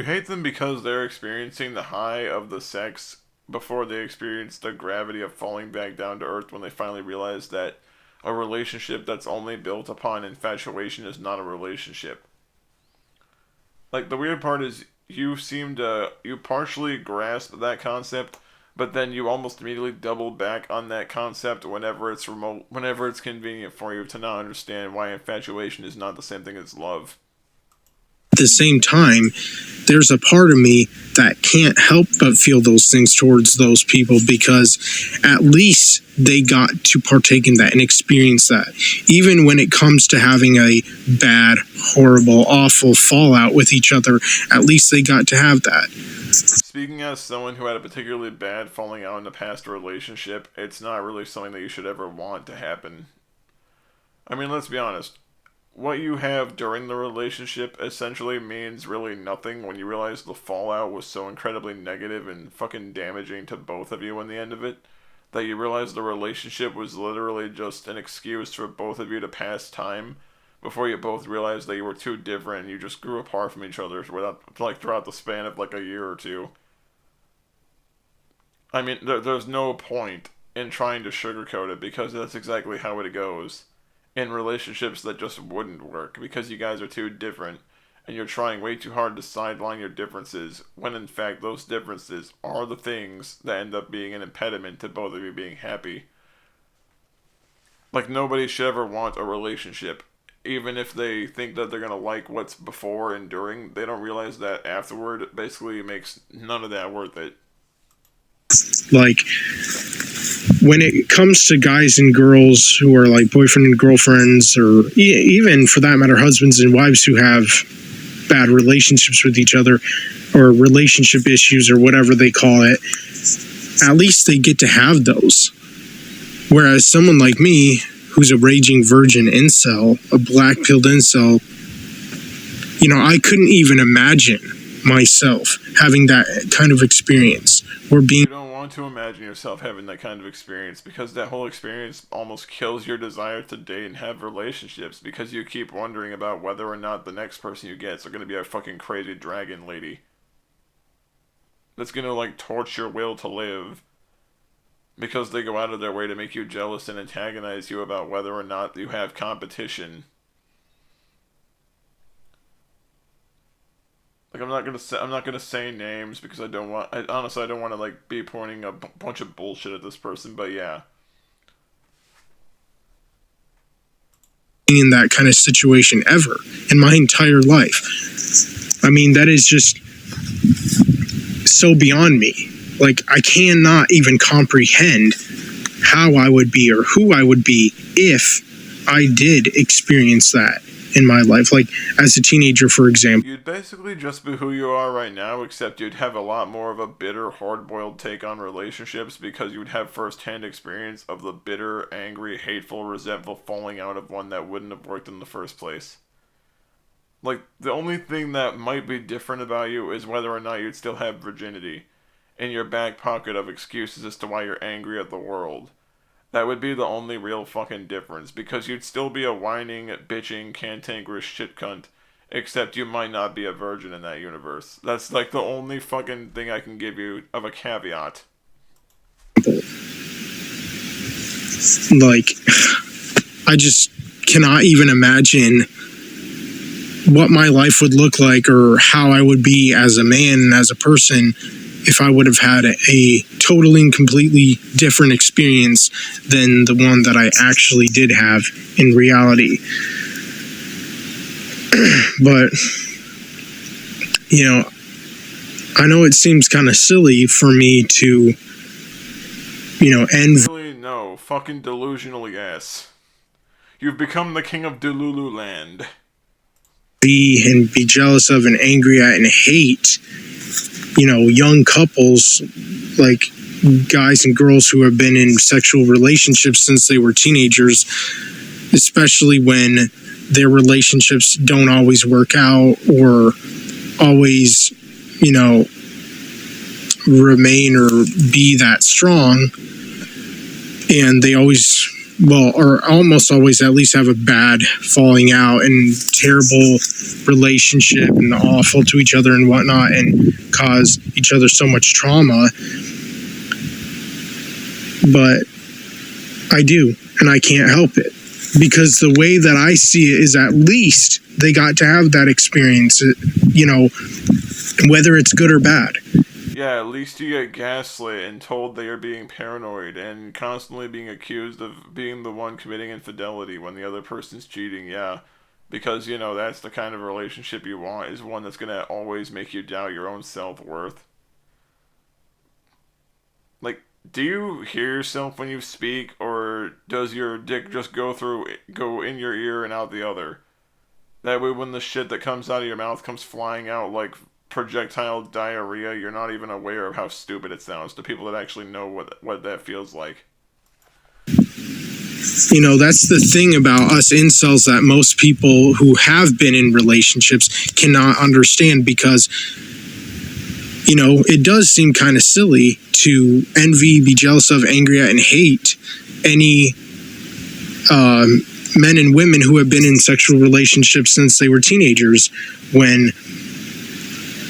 hate them because they're experiencing the high of the sex before they experience the gravity of falling back down to earth when they finally realize that a relationship that's only built upon infatuation is not a relationship. Like, the weird part is you partially grasp that concept, but then you almost immediately double back on that concept whenever it's convenient for you to not understand why infatuation is not the same thing as love. At the same time, there's a part of me that can't help but feel those things towards those people, because at least they got to partake in that and experience that. Even when it comes to having a bad, horrible, awful fallout with each other, at least they got to have that. Speaking as someone who had a particularly bad falling out in a past relationship, it's not really something that you should ever want to happen. I mean, let's be honest. What you have during the relationship essentially means really nothing when you realize the fallout was so incredibly negative and fucking damaging to both of you in the end of it, that you realize the relationship was literally just an excuse for both of you to pass time before you both realized that you were too different and you just grew apart from each other throughout the span of like a year or two. I mean, there's no point in trying to sugarcoat it, because that's exactly how it goes in relationships that just wouldn't work, because you guys are too different and you're trying way too hard to sideline your differences, when in fact those differences are the things that end up being an impediment to both of you being happy. Like, nobody should ever want a relationship, even if they think that they're gonna like what's before and during. They don't realize that afterward it basically makes none of that worth it. Like, when it comes to guys and girls who are like boyfriend and girlfriends, or even for that matter husbands and wives who have bad relationships with each other, or relationship issues, or whatever they call it, at least they get to have those. Whereas someone like me, who's a raging virgin incel, a black-pilled incel, I couldn't even imagine myself having that kind of experience. You don't want to imagine yourself having that kind of experience, because that whole experience almost kills your desire to date and have relationships, because you keep wondering about whether or not the next person you get is going to be a fucking crazy dragon lady that's going to like torch your will to live, because they go out of their way to make you jealous and antagonize you about whether or not you have competition. Like, I'm not gonna say names, because I don't want to like be pointing a bunch of bullshit at this person, but yeah. In that kind of situation ever in my entire life. I mean, that is just so beyond me. Like, I cannot even comprehend how I would be or who I would be if I did experience that in my life. Like, as a teenager, for example. You'd basically just be who you are right now, except you'd have a lot more of a bitter, hard-boiled take on relationships, because you'd have first-hand experience of the bitter, angry, hateful, resentful falling out of one that wouldn't have worked in the first place. Like, the only thing that might be different about you is whether or not you'd still have virginity in your back pocket of excuses as to why you're angry at the world. That would be the only real fucking difference, because you'd still be a whining, bitching, cantankerous shit cunt, except you might not be a virgin in that universe. That's like the only fucking thing I can give you of a caveat. Like, I just cannot even imagine what my life would look like, or how I would be as a man and as a person, if I would have had a totally and completely different experience than the one that I actually did have in reality. But, I know it seems kind of silly for me to, end... Really, no. Fucking delusional, yes. You've become the king of Delulu land. And be jealous of and angry at and hate young couples, like guys and girls who have been in sexual relationships since they were teenagers, especially when their relationships don't always work out, or always, remain or be that strong. And they always, or almost always, at least have a bad falling out and terrible relationship and awful to each other and whatnot, and cause each other so much trauma. But I do, and I can't help it. Because the way that I see it is, at least they got to have that experience, you know, whether it's good or bad. Yeah, at least you get gaslit and told they are being paranoid and constantly being accused of being the one committing infidelity when the other person's cheating, yeah. Because, you know, that's the kind of relationship you want, is one that's gonna always make you doubt your own self-worth. Like, do you hear yourself when you speak, or does your dick just go in your ear and out the other? That way, when the shit that comes out of your mouth comes flying out like projectile diarrhea, you're not even aware of how stupid it sounds to people that actually know what that feels like. You know, that's the thing about us incels that most people who have been in relationships cannot understand, because, you know, it does seem kind of silly to envy, be jealous of, angry at, and hate any men and women who have been in sexual relationships since they were teenagers, when,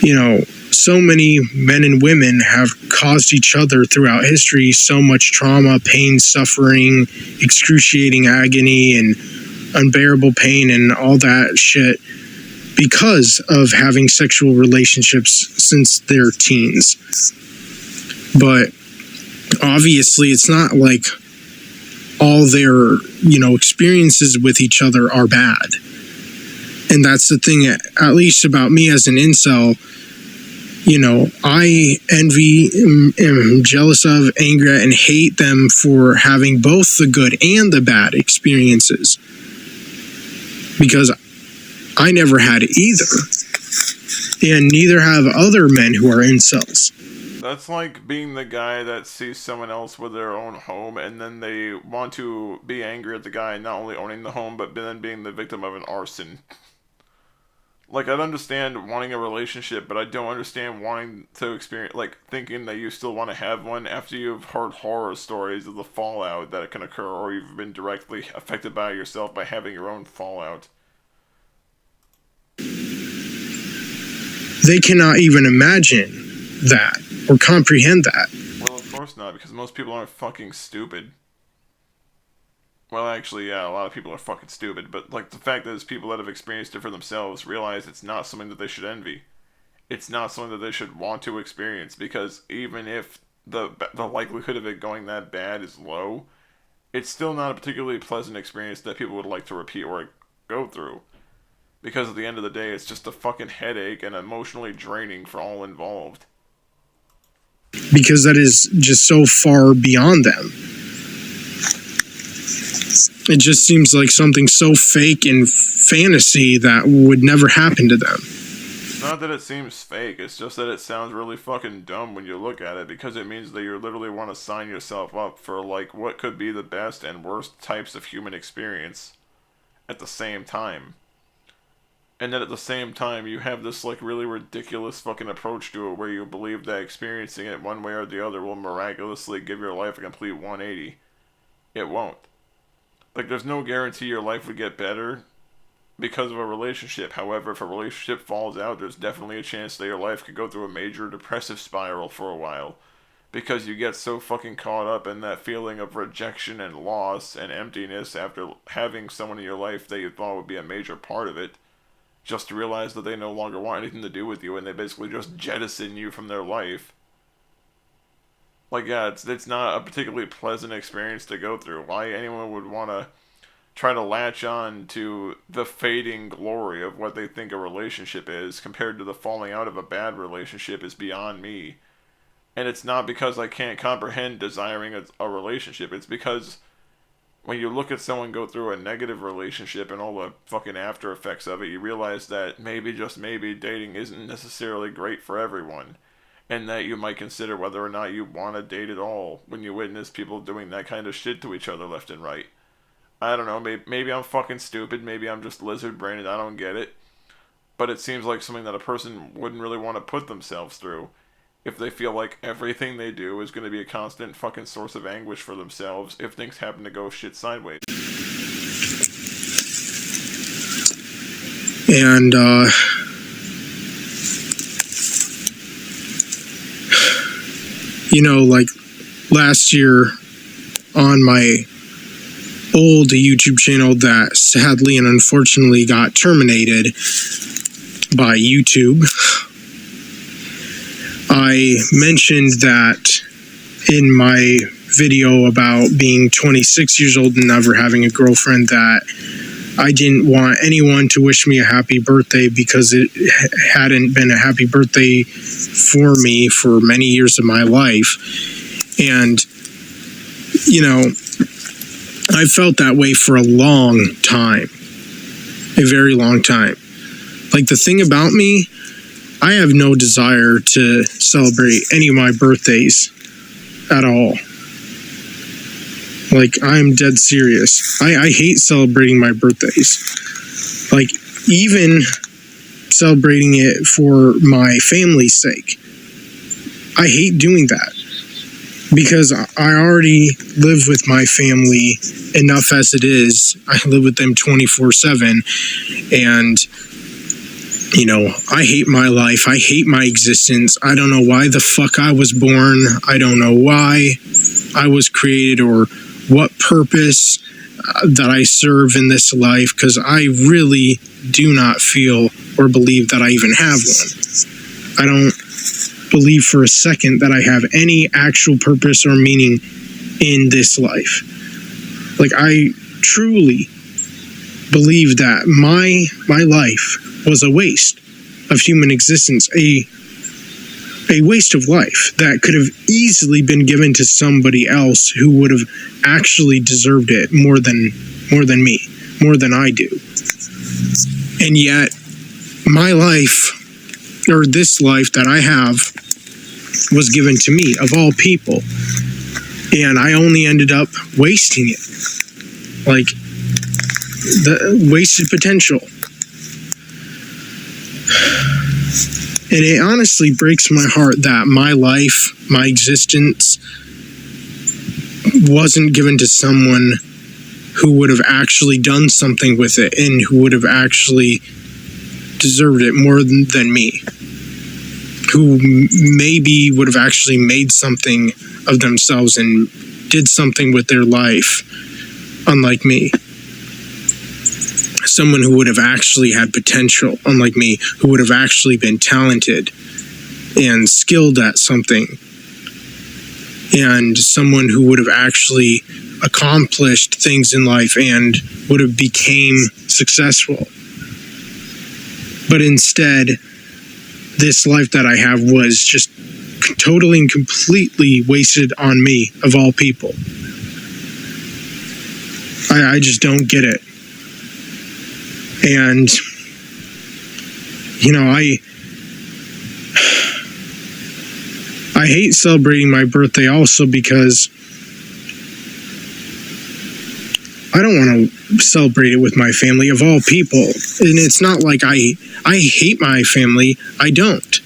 you know, so many men and women have caused each other throughout history so much trauma, pain, suffering, excruciating agony, and unbearable pain and all that shit because of having sexual relationships since their teens. But obviously it's not like all their, you know, experiences with each other are bad. And that's the thing, at least about me as an incel. You know, I envy, am jealous of, angry at, and hate them for having both the good and the bad experiences. Because I never had either. And neither have other men who are incels. That's like being the guy that sees someone else with their own home and then they want to be angry at the guy not only owning the home but then being the victim of an arson. Like, I'd understand wanting a relationship, but I don't understand wanting to experience, like, thinking that you still want to have one after you've heard horror stories of the fallout that can occur, or you've been directly affected by it yourself by having your own fallout. They cannot even imagine that, or comprehend that. Well, of course not, because most people aren't fucking stupid. Well, actually, yeah, a lot of people are fucking stupid, but, like, the fact is people that have experienced it for themselves realize it's not something that they should envy. It's not something that they should want to experience, because even if the likelihood of it going that bad is low, it's still not a particularly pleasant experience that people would like to repeat or go through. Because at the end of the day, it's just a fucking headache and emotionally draining for all involved. Because that is just so far beyond them. It just seems like something so fake and fantasy that would never happen to them. It's not that it seems fake, it's just that it sounds really fucking dumb when you look at it, because it means that you literally want to sign yourself up for, like, what could be the best and worst types of human experience at the same time. And then at the same time, you have this, like, really ridiculous fucking approach to it where you believe that experiencing it one way or the other will miraculously give your life a complete 180. It won't. Like, there's no guarantee your life would get better because of a relationship. However, if a relationship falls out, there's definitely a chance that your life could go through a major depressive spiral for a while. Because you get so fucking caught up in that feeling of rejection and loss and emptiness after having someone in your life that you thought would be a major part of it, just to realize that they no longer want anything to do with you and they basically just jettison you from their life. Like, yeah, it's not a particularly pleasant experience to go through. Why anyone would want to try to latch on to the fading glory of what they think a relationship is compared to the falling out of a bad relationship is beyond me. And it's not because I can't comprehend desiring a relationship. It's because when you look at someone go through a negative relationship and all the fucking after effects of it, you realize that maybe, just maybe, dating isn't necessarily great for everyone. And that you might consider whether or not you want to date at all when you witness people doing that kind of shit to each other left and right. I don't know, maybe I'm fucking stupid, maybe I'm just lizard-brained, I don't get it. But it seems like something that a person wouldn't really want to put themselves through if they feel like everything they do is going to be a constant fucking source of anguish for themselves if things happen to go shit sideways. And, you know, like last year on my old YouTube channel that sadly and unfortunately got terminated by YouTube, I mentioned that in my video about being 26 years old and never having a girlfriend, that I didn't want anyone to wish me a happy birthday because it hadn't been a happy birthday for me for many years of my life. And, you know, I felt that way for a long time, a very long time. Like, the thing about me, I have no desire to celebrate any of my birthdays at all. Like, I'm dead serious. I hate celebrating my birthdays. Like, even celebrating it for my family's sake. I hate doing that. Because I already live with my family enough as it is. I live with them 24/7. And, you know, I hate my life. I hate my existence. I don't know why the fuck I was born. I don't know why I was created or what purpose that I serve in this life, because I really do not feel or believe that I even have one. I don't believe for a second that I have any actual purpose or meaning in this life. Like, I truly believe that my life was a waste of human existence, a waste of life that could have easily been given to somebody else who would have actually deserved it more than me, more than I do. And yet, my life, or this life that I have, was given to me, of all people. And I only ended up wasting it. Like, the wasted potential. And it honestly breaks my heart that my life, my existence, wasn't given to someone who would have actually done something with it and who would have actually deserved it more than me. Who maybe would have actually made something of themselves and did something with their life, unlike me. Someone who would have actually had potential, unlike me, who would have actually been talented and skilled at something, and someone who would have actually accomplished things in life and would have became successful. But instead, this life that I have was just totally and completely wasted on me, of all people. I just don't get it. And, you know, I hate celebrating my birthday also because I don't want to celebrate it with my family, of all people. And it's not like I hate my family. I don't.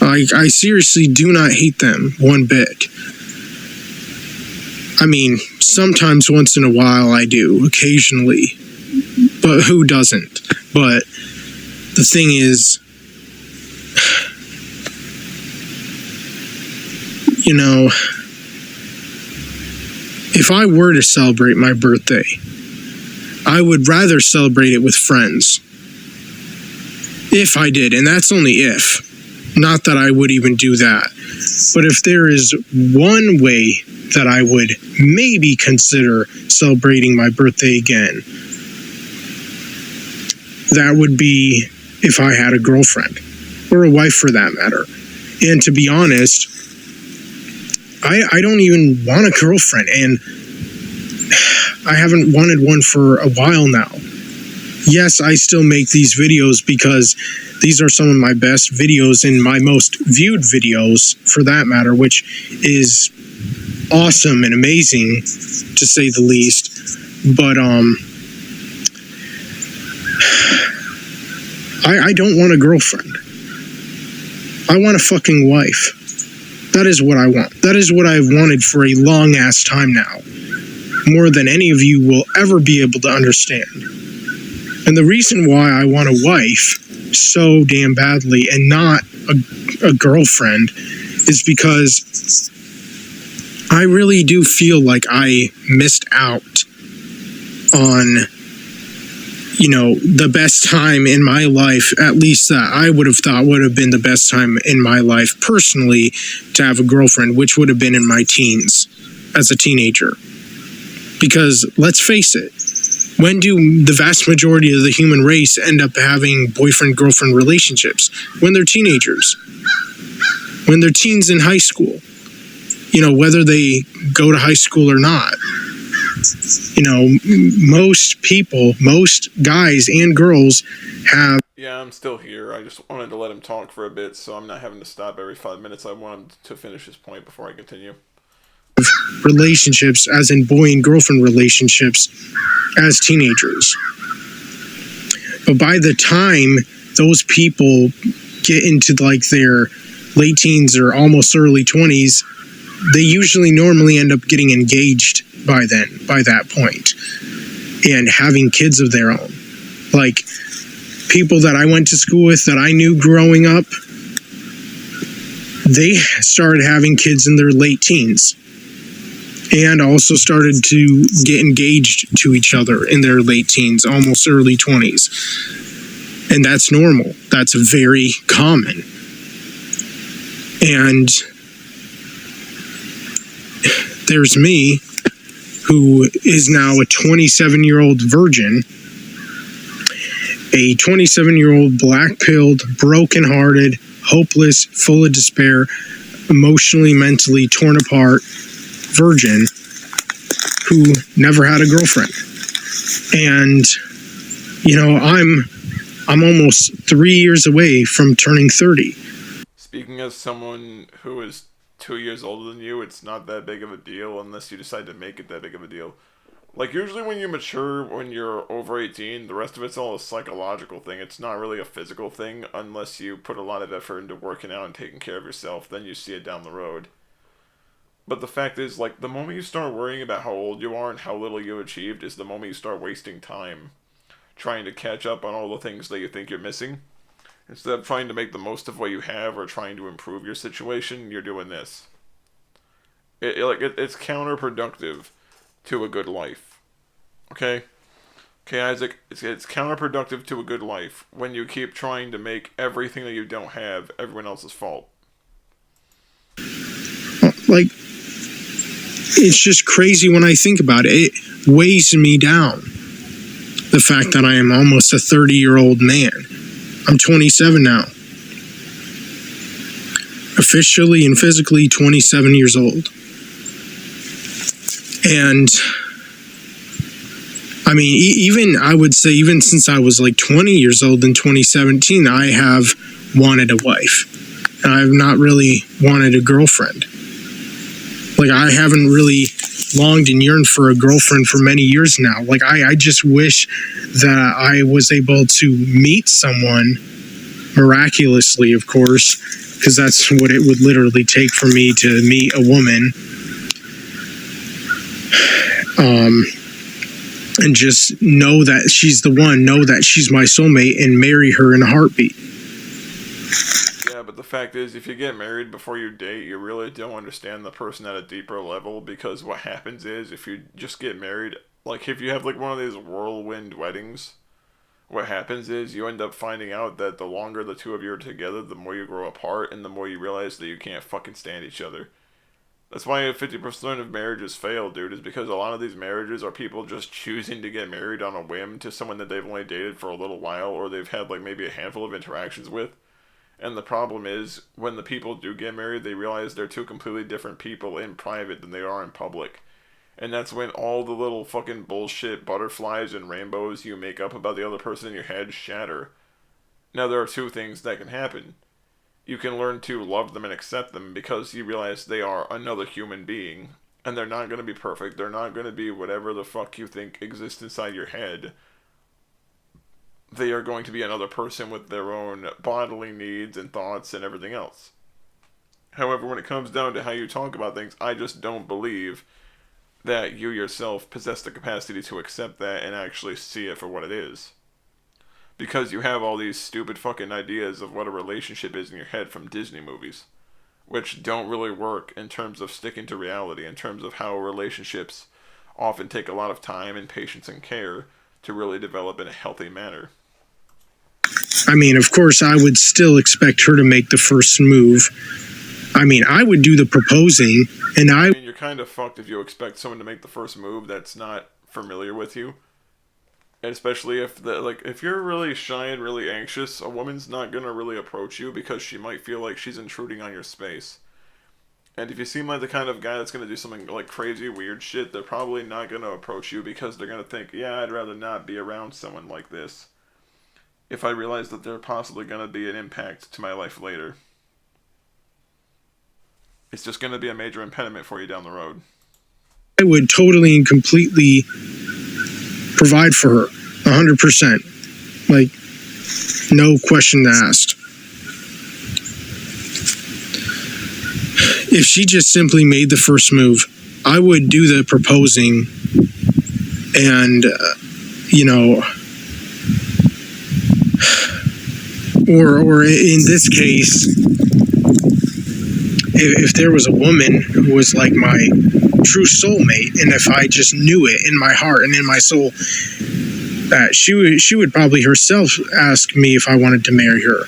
I seriously do not hate them one bit. I mean, sometimes once in a while I do, occasionally. But who doesn't? But the thing is, you know, if I were to celebrate my birthday, I would rather celebrate it with friends. If I did, and that's only if. Not that I would even do that. But if there is one way that I would maybe consider celebrating my birthday again, that would be if I had a girlfriend, or a wife for that matter. And to be honest, I don't even want a girlfriend, and I haven't wanted one for a while now. Yes, I still make these videos because these are some of my best videos and my most viewed videos for that matter, which is awesome and amazing to say the least. But I don't want a girlfriend. I want a fucking wife. That is what I want. That is what I've wanted for a long ass time now. More than any of you will ever be able to understand. And the reason why I want a wife so damn badly and not a girlfriend is because I really do feel like I missed out on, the best time in my life, at least that I would have thought would have been the best time in my life personally to have a girlfriend, which would have been in my teens as a teenager. Because let's face it, when do the vast majority of the human race end up having boyfriend-girlfriend relationships? When they're teenagers. When they're teens in high school. Whether they go to high school or not. Most people, most guys and girls have... Yeah, I'm still here. I just wanted to let him talk for a bit, so I'm not having to stop every 5 minutes. I want him to finish his point before I continue. Relationships, as in boy and girlfriend relationships, as teenagers. But by the time those people get into their late teens or almost early 20s, they usually normally end up getting engaged by that point, and having kids of their own. Like, people that I went to school with that I knew growing up, they started having kids in their late teens, and also started to get engaged to each other in their late teens, almost early 20s. And that's normal. That's very common. And there's me, who is now a 27-year-old virgin, a 27-year-old black-pilled, broken-hearted, hopeless, full of despair, emotionally, mentally torn apart virgin who never had a girlfriend. And, I'm almost 3 years away from turning 30. Speaking as someone who is 2 years older than you, it's not that big of a deal unless you decide to make it that big of a deal. Like, usually when you mature, when you're over 18, the rest of it's all a psychological thing. It's not really a physical thing unless you put a lot of effort into working out and taking care of yourself. Then you see it down the road. But the fact is, the moment you start worrying about how old you are and how little you achieved is the moment you start wasting time trying to catch up on all the things that you think you're missing. Instead of trying to make the most of what you have or trying to improve your situation, you're doing this. It's counterproductive to a good life. Okay? Okay, Isaac, it's counterproductive to a good life when you keep trying to make everything that you don't have everyone else's fault. It's just crazy when I think about it. It weighs me down. The fact that I am almost a 30-year-old man. I'm 27 now. Officially and physically 27 years old. And I mean, I would say even since I was 20 years old in 2017, I have wanted a wife. And I've not really wanted a girlfriend. I haven't really longed and yearned for a girlfriend for many years now. I just wish that I was able to meet someone, miraculously, of course, because that's what it would literally take for me to meet a woman. And just know that she's the one, know that she's my soulmate, and marry her in a heartbeat. Yeah, but the fact is, if you get married before you date, you really don't understand the person at a deeper level, because what happens is, if you just get married, if you have one of these whirlwind weddings, what happens is you end up finding out that the longer the two of you are together, the more you grow apart, and the more you realize that you can't fucking stand each other. That's why 50% of marriages fail, dude, is because a lot of these marriages are people just choosing to get married on a whim to someone that they've only dated for a little while, or they've had maybe a handful of interactions with. And the problem is, when the people do get married, they realize they're two completely different people in private than they are in public. And that's when all the little fucking bullshit butterflies and rainbows you make up about the other person in your head shatter. Now, there are two things that can happen. You can learn to love them and accept them because you realize they are another human being. And they're not going to be perfect. They're not going to be whatever the fuck you think exists inside your head. They are going to be another person with their own bodily needs and thoughts and everything else. However, when it comes down to how you talk about things, I just don't believe that you yourself possess the capacity to accept that and actually see it for what it is. Because you have all these stupid fucking ideas of what a relationship is in your head from Disney movies, which don't really work in terms of sticking to reality, in terms of how relationships often take a lot of time and patience and care to really develop in a healthy manner. I mean, of course, I would still expect her to make the first move. I mean, I would do the proposing, and I mean, you're kind of fucked if you expect someone to make the first move that's not familiar with you. And especially if you're really shy and really anxious, a woman's not gonna really approach you because she might feel like she's intruding on your space. And if you seem like the kind of guy that's gonna do something like crazy, weird shit, they're probably not gonna approach you because they're gonna think, yeah, I'd rather not be around someone like this if I realize that they're possibly gonna be an impact to my life later. It's just gonna be a major impediment for you down the road. I would totally and completely provide for her, 100%. Like, no question asked. If she just simply made the first move, I would do the proposing, and or in this case, if there was a woman who was like my true soulmate, and if I just knew it in my heart and in my soul, that she would probably herself ask me if I wanted to marry her.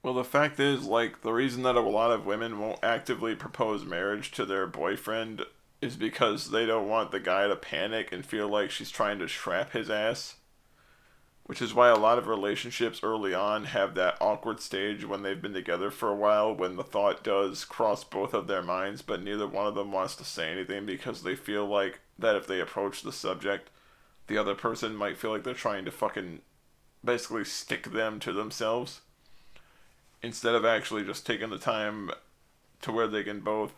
Well, the fact is, like, the reason that a lot of women won't actively propose marriage to their boyfriend is because they don't want the guy to panic and feel like she's trying to trap his ass. Which is why a lot of relationships early on have that awkward stage when they've been together for a while, when the thought does cross both of their minds, but neither one of them wants to say anything because they feel like that if they approach the subject, the other person might feel like they're trying to fucking basically stick them to themselves, instead of actually just taking the time to where they can both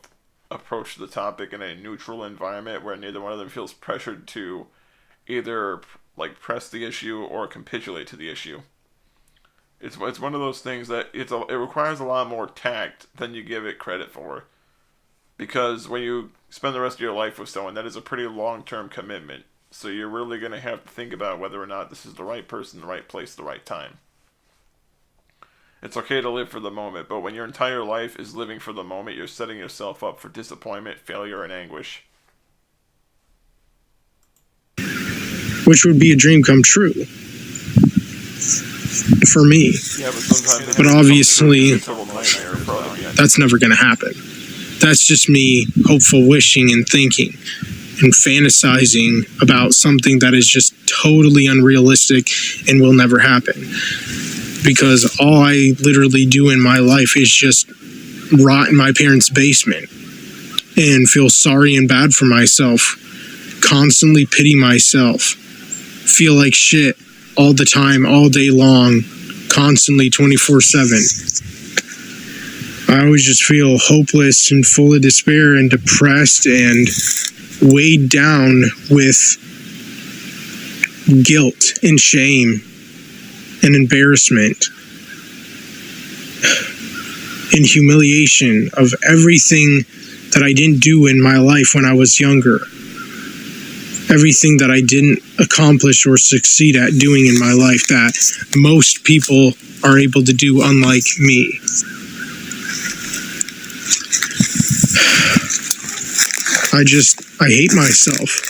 approach the topic in a neutral environment where neither one of them feels pressured to either like press the issue or capitulate to the issue. It's one of those things that it requires a lot more tact than you give it credit for, because when you spend the rest of your life with someone, that is a pretty long-term commitment. So you're really going to have to think about whether or not this is the right person, the right place, the right time. It's okay to live for the moment, but when your entire life is living for the moment, you're setting yourself up for disappointment, failure, and anguish. Which would be a dream come true for me. Yeah, but obviously, that's never going to happen. That's just me hopeful wishing and thinking and fantasizing about something that is just totally unrealistic and will never happen. Because all I literally do in my life is just rot in my parents' basement and feel sorry and bad for myself, constantly pity myself, feel like shit all the time, all day long, constantly 24/7. I always just feel hopeless and full of despair and depressed and weighed down with guilt and shame and embarrassment and humiliation of everything that I didn't do in my life when I was younger. Everything that I didn't accomplish or succeed at doing in my life that most people are able to do, unlike me. I hate myself.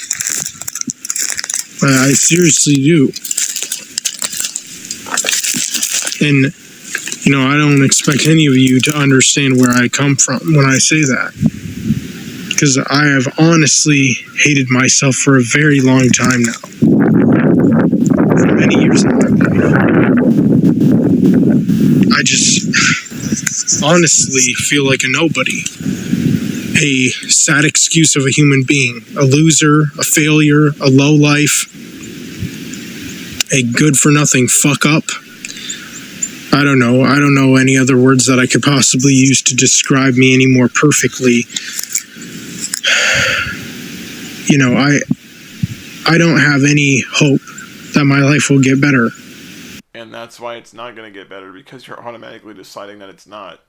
I seriously do. And, I don't expect any of you to understand where I come from when I say that. Because I have honestly hated myself for a very long time now. For many years in my life. I just honestly feel like a nobody. A sad excuse of a human being. A loser, a failure, a lowlife. A good-for-nothing fuck-up. I don't know. I don't know any other words that I could possibly use to describe me any more perfectly. I don't have any hope that my life will get better. And that's why it's not going to get better, because you're automatically deciding that it's not.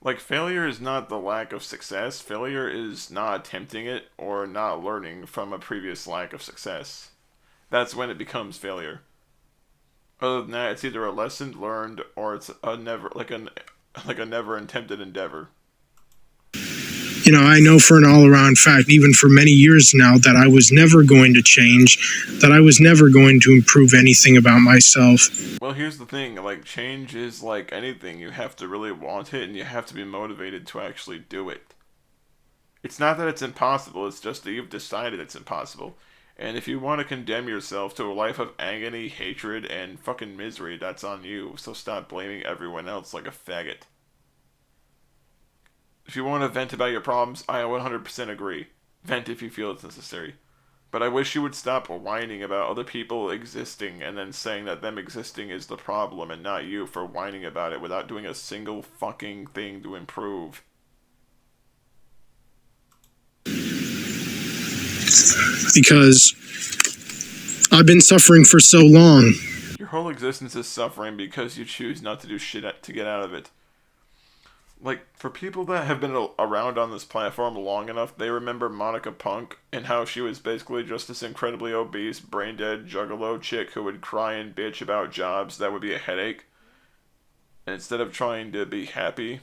Like, failure is not the lack of success. Failure is not attempting it or not learning from a previous lack of success. That's when it becomes failure. Other than that, it's either a lesson learned or it's a never attempted endeavor. I know for an all-around fact, even for many years now, that I was never going to change, that I was never going to improve anything about myself. Well, here's the thing, like, change is like anything. You have to really want it, and you have to be motivated to actually do it. It's not that it's impossible, it's just that you've decided it's impossible. And if you want to condemn yourself to a life of agony, hatred, and fucking misery, that's on you, so stop blaming everyone else like a faggot. If you want to vent about your problems, I 100% agree. Vent if you feel it's necessary. But I wish you would stop whining about other people existing and then saying that them existing is the problem and not you for whining about it without doing a single fucking thing to improve. Because I've been suffering for so long. Your whole existence is suffering because you choose not to do shit to get out of it. Like, for people that have been around on this platform long enough, they remember Monica Punk and how she was basically just this incredibly obese, brain-dead, juggalo chick who would cry and bitch about jobs that would be a headache. And instead of trying to be happy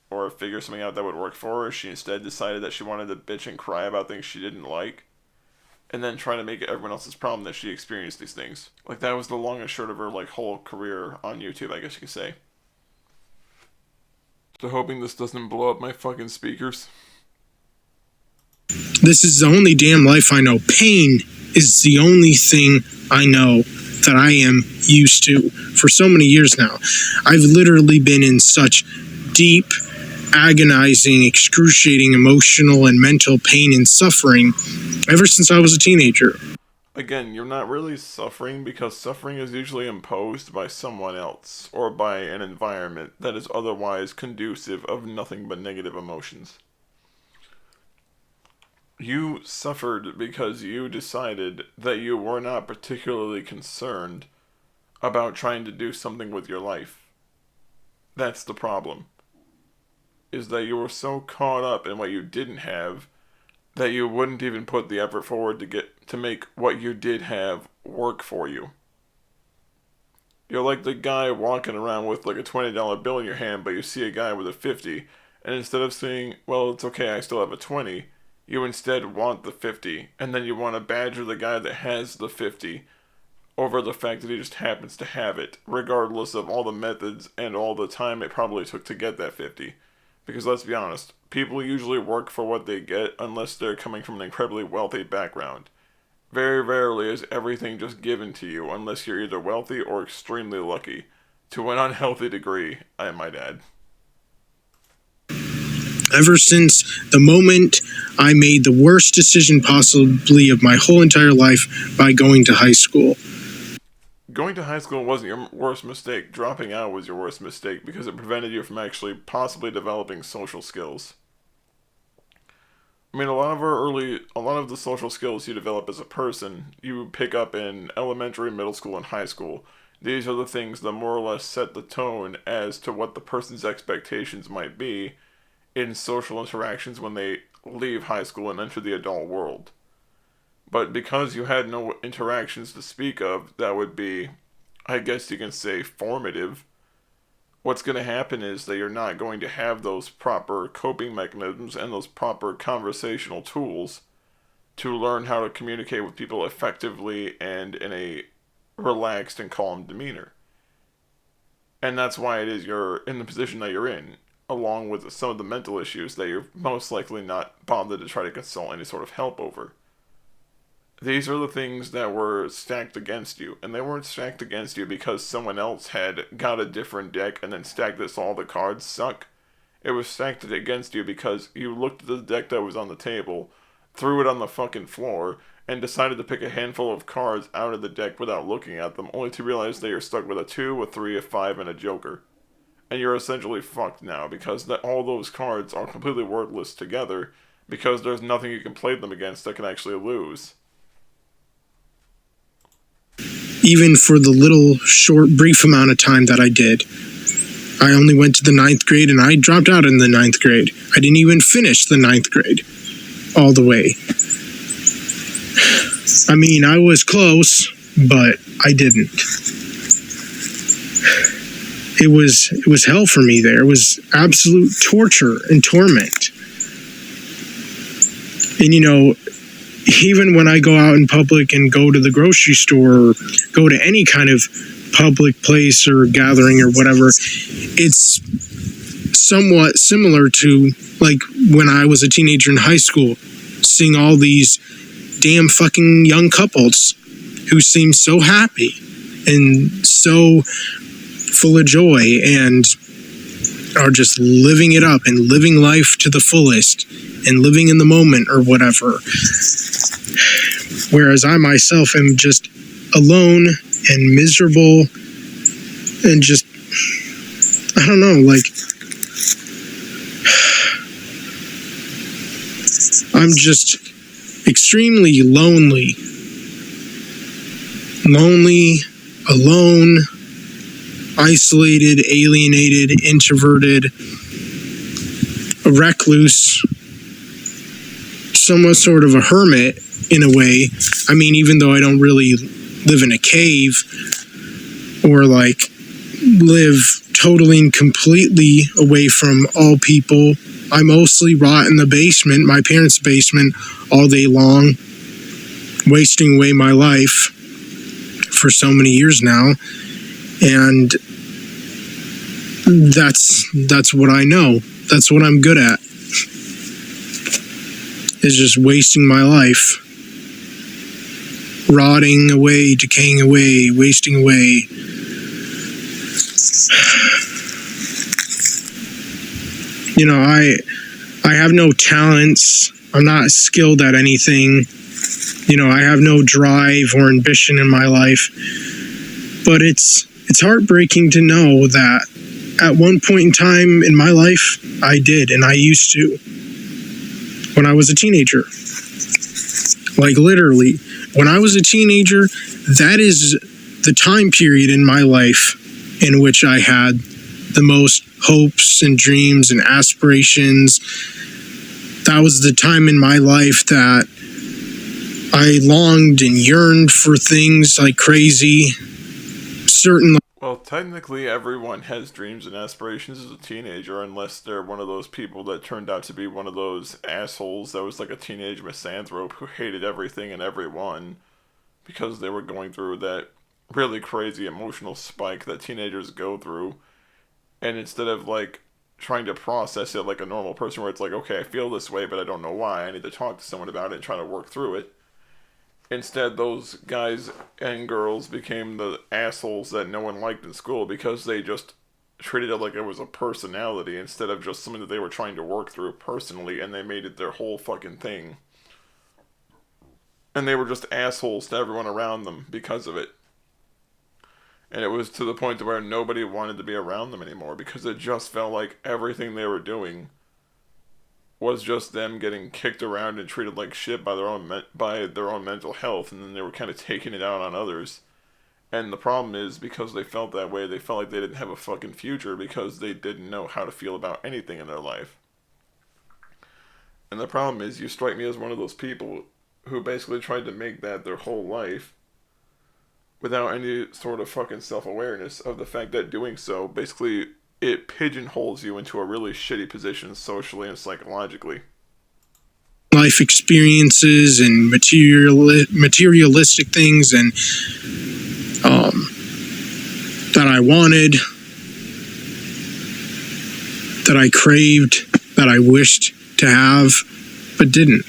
or figure something out that would work for her, she instead decided that she wanted to bitch and cry about things she didn't like. And then trying to make it everyone else's problem that she experienced these things. Like, that was the long and short of her, like, whole career on YouTube, I guess you could say. So hoping this doesn't blow up my fucking speakers. This is the only damn life I know. Pain is the only thing I know that I am used to for so many years now. I've literally been in such deep, agonizing, excruciating emotional and mental pain and suffering ever since I was a teenager. Again, you're not really suffering because suffering is usually imposed by someone else or by an environment that is otherwise conducive of nothing but negative emotions. You suffered because you decided that you were not particularly concerned about trying to do something with your life. That's the problem. Is that you were so caught up in what you didn't have that you wouldn't even put the effort forward to make what you did have work for you. You're like the guy walking around with like a $20 bill in your hand, but you see a guy with a 50, and instead of saying, well, it's okay, I still have a 20, you instead want the 50, and then you want to badger the guy that has the 50 over the fact that he just happens to have it, regardless of all the methods and all the time it probably took to get that 50. Because let's be honest, people usually work for what they get unless they're coming from an incredibly wealthy background. Very rarely is everything just given to you unless you're either wealthy or extremely lucky. To an unhealthy degree, I might add. Ever since the moment I made the worst decision possibly of my whole entire life by going to high school. Going to high school wasn't your worst mistake. Dropping out was your worst mistake because it prevented you from actually possibly developing social skills. I mean, a lot of the social skills you develop as a person, you pick up in elementary, middle school, and high school. These are the things that more or less set the tone as to what the person's expectations might be in social interactions when they leave high school and enter the adult world. But because you had no interactions to speak of that would be, I guess you can say, formative, what's going to happen is that you're not going to have those proper coping mechanisms and those proper conversational tools to learn how to communicate with people effectively and in a relaxed and calm demeanor. And that's why it is you're in the position that you're in, along with some of the mental issues that you're most likely not bothered to try to consult any sort of help over. These are the things that were stacked against you, and they weren't stacked against you because someone else had got a different deck and then stacked this all the cards suck. It was stacked against you because you looked at the deck that was on the table, threw it on the fucking floor, and decided to pick a handful of cards out of the deck without looking at them, only to realize that you're stuck with a 2, a 3, a 5, and a joker. And you're essentially fucked now because all those cards are completely worthless together because there's nothing you can play them against that can actually lose. Even for the little, short, brief amount of time that I did. I only went to the 9th grade and I dropped out in the 9th grade. I didn't even finish the 9th grade all the way. I mean, I was close, but I didn't. It was hell for me there. It was absolute torture and torment. And, even when I go out in public and go to the grocery store or go to any kind of public place or gathering or whatever, it's somewhat similar to like when I was a teenager in high school, seeing all these damn fucking young couples who seem so happy and so full of joy and are just living it up and living life to the fullest and living in the moment or whatever. Whereas I myself am just alone and miserable and just, I don't know, like, I'm just extremely lonely, alone, isolated, alienated, introverted, a recluse, somewhat sort of a hermit in a way. I mean, even though I don't really live in a cave or like live totally and completely away from all people, I mostly rot in the basement, my parents' basement, all day long, wasting away my life for so many years now. And that's what I know. That's what I'm good at. Is just wasting my life. Rotting away, decaying away, wasting away. I have no talents. I'm not skilled at anything. I have no drive or ambition in my life. But it's heartbreaking to know that at one point in time in my life, I did, and I used to. When I was a teenager. Like literally, when I was a teenager, that is the time period in my life in which I had the most hopes and dreams and aspirations. That was the time in my life that I longed and yearned for things like crazy. Certainly. Well, technically, everyone has dreams and aspirations as a teenager, unless they're one of those people that turned out to be one of those assholes that was like a teenage misanthrope who hated everything and everyone because they were going through that really crazy emotional spike that teenagers go through. And instead of like trying to process it like a normal person where it's like, okay, I feel this way, but I don't know why, I need to talk to someone about it and try to work through it. Instead, those guys and girls became the assholes that no one liked in school because they just treated it like it was a personality instead of just something that they were trying to work through personally, and they made it their whole fucking thing. And they were just assholes to everyone around them because of it. And it was to the point where nobody wanted to be around them anymore because it just felt like everything they were doing was just them getting kicked around and treated like shit by their own mental health, and then they were kind of taking it out on others. And the problem is, because they felt that way, they felt like they didn't have a fucking future because they didn't know how to feel about anything in their life. And the problem is, you strike me as one of those people who basically tried to make that their whole life without any sort of fucking self-awareness of the fact that doing so basically it pigeonholes you into a really shitty position socially and psychologically. Life experiences and materialistic things and that I wanted, that I craved, that I wished to have, but didn't.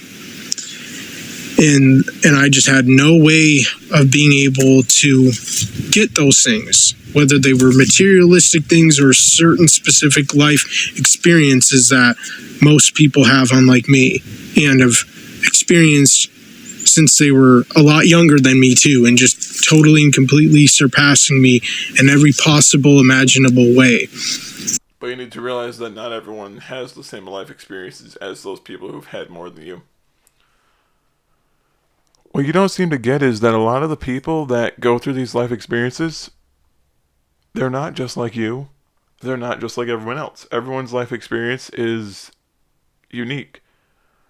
And I just had no way of being able to get those things, whether they were materialistic things or certain specific life experiences that most people have, unlike me, and have experienced since they were a lot younger than me too, and just totally and completely surpassing me in every possible imaginable way. But you need to realize that not everyone has the same life experiences as those people who've had more than you. What you don't seem to get is that a lot of the people that go through these life experiences, they're not just like you. They're not just like everyone else. Everyone's life experience is unique.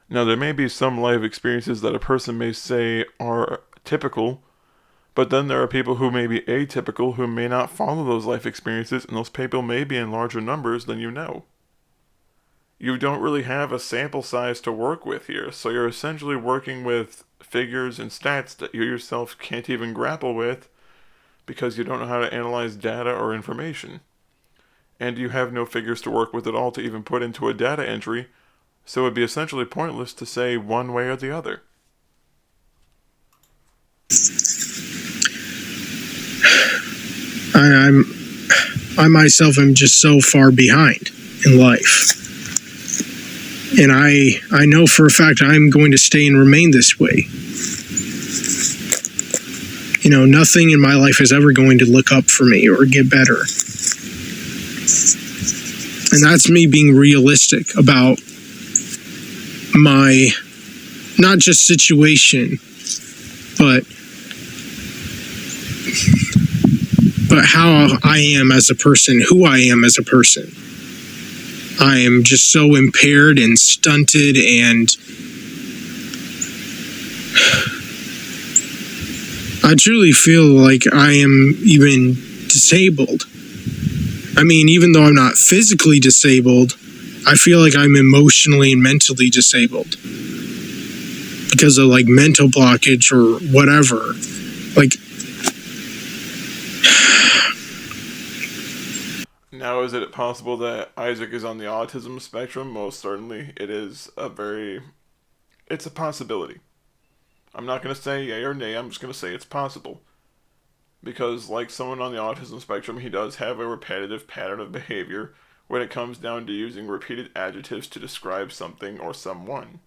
Now, there may be some life experiences that a person may say are typical, but then there are people who may be atypical who may not follow those life experiences, and those people may be in larger numbers than you know. you don't really have a sample size to work with here. So you're essentially working with figures and stats that you yourself can't even grapple with because you don't know how to analyze data or information. And you have no figures to work with at all to even put into a data entry, so it would be essentially pointless to say one way or the other. I myself am just so far behind in life. And I know for a fact I'm going to stay and remain this way. You know, nothing in my life is ever going to look up for me or get better. And that's me being realistic about my, not just situation, but how I am as a person, who I am as a person. I am just so impaired and stunted, and I truly feel like I am even disabled. I mean, even though I'm not physically disabled, I feel like I'm emotionally and mentally disabled because of like mental blockage or whatever. Like, now, is it possible that Isaac is on the autism spectrum? Most certainly. It's a possibility. I'm not going to say yay or nay, I'm just going to say it's possible. Because, like someone on the autism spectrum, he does have a repetitive pattern of behavior when it comes down to using repeated adjectives to describe something or someone.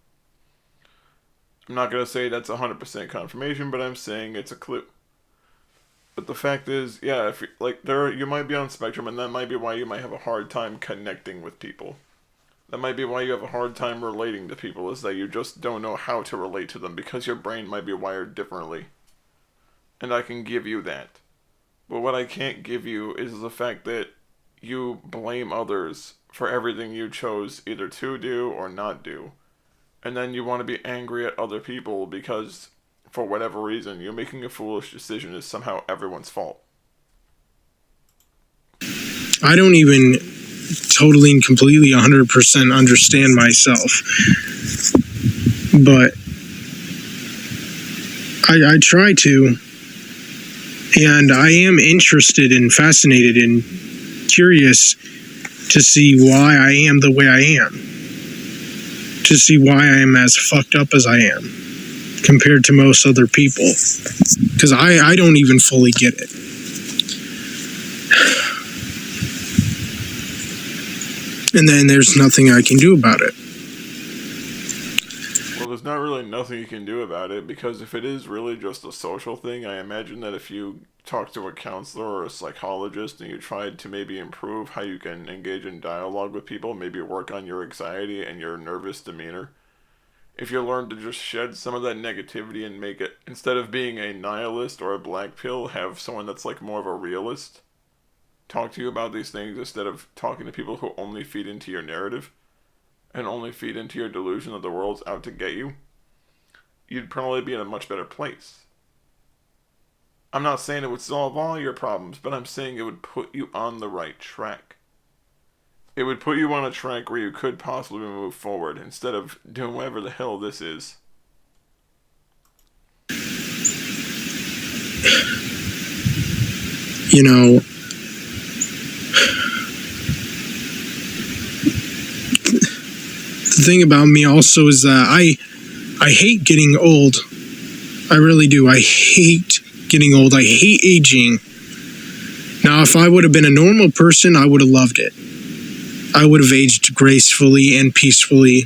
I'm not going to say that's 100% confirmation, but I'm saying it's a clue. But the fact is, yeah, if you might be on spectrum, and that might be why you might have a hard time connecting with people. That might be why you have a hard time relating to people, is that you just don't know how to relate to them because your brain might be wired differently. And I can give you that. But what I can't give you is the fact that you blame others for everything you chose either to do or not do. And then you want to be angry at other people because, for whatever reason, you're making a foolish decision is somehow everyone's fault. I don't even totally and completely 100% understand myself. But I try to. And I am interested and fascinated and curious to see why I am the way I am. To see why I am as fucked up as I am compared to most other people. Because I don't even fully get it. And then there's nothing I can do about it. Well, there's not really nothing you can do about it, because if it is really just a social thing, I imagine that if you talk to a counselor or a psychologist and you tried to maybe improve how you can engage in dialogue with people, maybe work on your anxiety and your nervous demeanor, if you learn to just shed some of that negativity and make it, instead of being a nihilist or a black pill, have someone that's like more of a realist talk to you about these things instead of talking to people who only feed into your narrative and only feed into your delusion that the world's out to get you, you'd probably be in a much better place. I'm not saying it would solve all your problems, but I'm saying it would put you on the right track. It would put you on a track where you could possibly move forward instead of doing whatever the hell this is. You know, the thing about me also is that I hate getting old. I really do. I hate getting old. I hate aging. Now, if I would have been a normal person, I would have loved it. I would have aged gracefully and peacefully,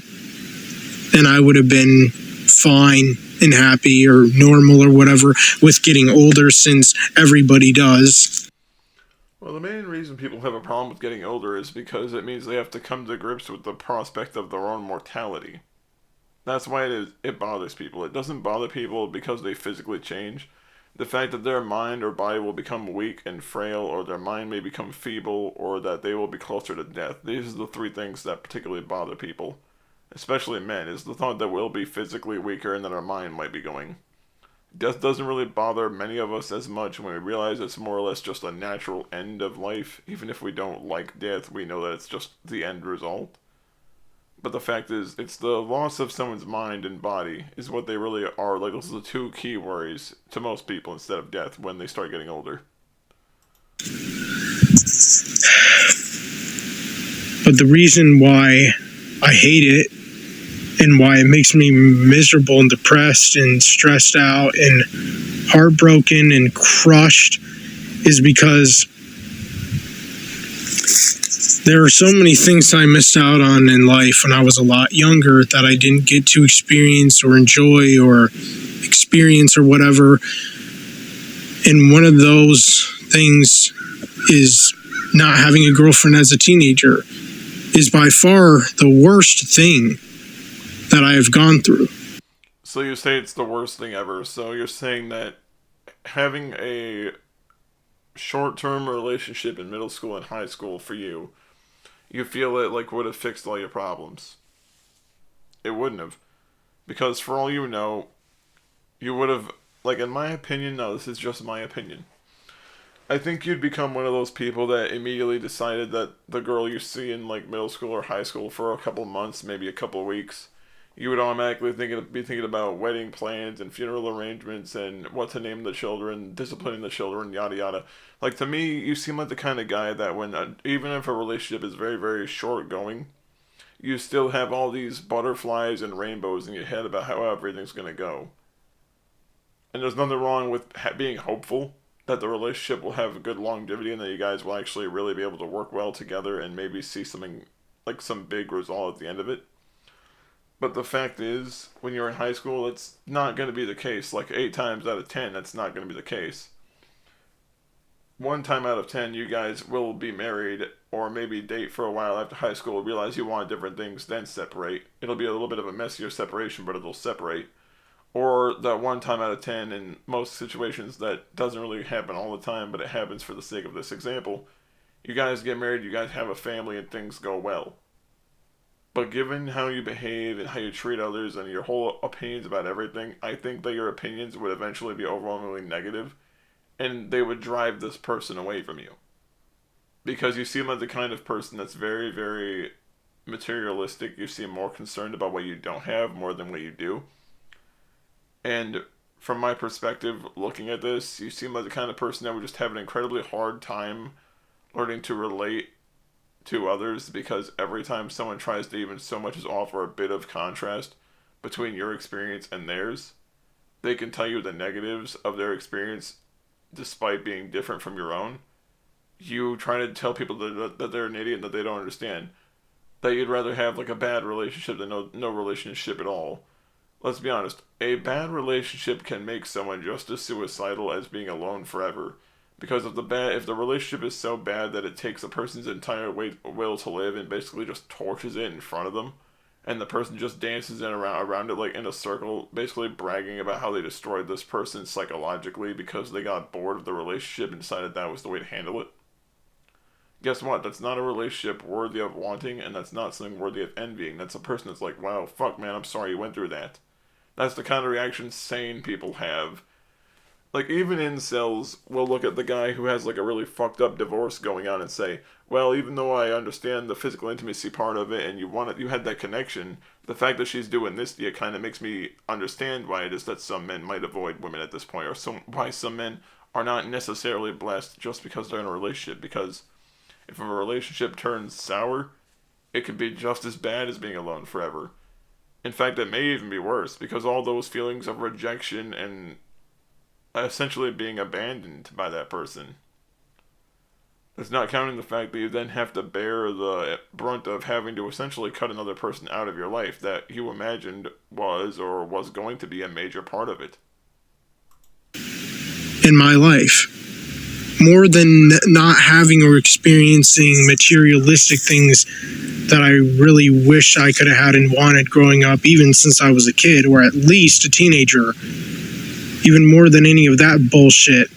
and I would have been fine and happy or normal or whatever with getting older, since everybody does. Well, the main reason people have a problem with getting older is because it means they have to come to grips with the prospect of their own mortality. That's why it bothers people. It doesn't bother people because they physically change. The fact that their mind or body will become weak and frail, or their mind may become feeble, or that they will be closer to death. These are the three things that particularly bother people, especially men, is the thought that we'll be physically weaker and that our mind might be going. Death doesn't really bother many of us as much when we realize it's more or less just a natural end of life. Even if we don't like death, we know that it's just the end result. But the fact is, it's the loss of someone's mind and body is what they really are. Like, those are the two key worries to most people instead of death when they start getting older. But the reason why I hate it and why it makes me miserable and depressed and stressed out and heartbroken and crushed is because there are so many things I missed out on in life when I was a lot younger that I didn't get to experience or enjoy or experience or whatever. And one of those things is not having a girlfriend as a teenager is by far the worst thing that I have gone through. So you say it's the worst thing ever. So you're saying that having a short-term relationship in middle school and high school for you, you feel it like would have fixed all your problems. It wouldn't have. Because for all you know, you would have, like, in my opinion, no, this is just my opinion, I think you'd become one of those people that immediately decided that the girl you see in, like, middle school or high school for a couple months, maybe a couple of weeks, you would automatically be thinking about wedding plans and funeral arrangements and what to name the children, disciplining the children, yada yada. Like, to me, you seem like the kind of guy that when, even if a relationship is very, very short going, you still have all these butterflies and rainbows in your head about how everything's going to go. And there's nothing wrong with being hopeful that the relationship will have good longevity and that you guys will actually really be able to work well together and maybe see something, like some big result at the end of it. But the fact is, when you're in high school, it's not going to be the case. Like 8 times out of 10, that's not going to be the case. 1 time out of 10, you guys will be married or maybe date for a while after high school, realize you want different things, then separate. It'll be a little bit of a messier separation, but it'll separate. Or that 1 time out of 10, in most situations that doesn't really happen all the time, but it happens for the sake of this example. You guys get married, you guys have a family, and things go well. But given how you behave and how you treat others and your whole opinions about everything, I think that your opinions would eventually be overwhelmingly negative, and they would drive this person away from you. Because you seem like the kind of person that's very, very materialistic. You seem more concerned about what you don't have more than what you do. And from my perspective, looking at this, you seem like the kind of person that would just have an incredibly hard time learning to relate to others, because every time someone tries to even so much as offer a bit of contrast between your experience and theirs, they can tell you the negatives of their experience despite being different from your own. You try to tell people that they're an idiot and that they don't understand, that you'd rather have like a bad relationship than no relationship at all. Let's be honest, a bad relationship can make someone just as suicidal as being alone forever. Because if the relationship is so bad that it takes a person's entire will to live and basically just torches it in front of them, and the person just dances around it like in a circle, basically bragging about how they destroyed this person psychologically because they got bored of the relationship and decided that was the way to handle it. Guess what? That's not a relationship worthy of wanting, and that's not something worthy of envying. That's a person that's like, wow, fuck man, I'm sorry you went through that. That's the kind of reaction sane people have. Like, even incels will look at the guy who has, like, a really fucked up divorce going on and say, well, even though I understand the physical intimacy part of it and you had that connection, the fact that she's doing this to you kind of makes me understand why it is that some men might avoid women at this point, or why some men are not necessarily blessed just because they're in a relationship. Because if a relationship turns sour, it could be just as bad as being alone forever. In fact, it may even be worse, because all those feelings of rejection and essentially being abandoned by that person. It's not counting the fact that you then have to bear the brunt of having to essentially cut another person out of your life that you imagined was going to be a major part of it. In my life, more than not having or experiencing materialistic things that I really wish I could have had and wanted growing up, even since I was a kid, or at least a teenager. Even more than any of that bullshit.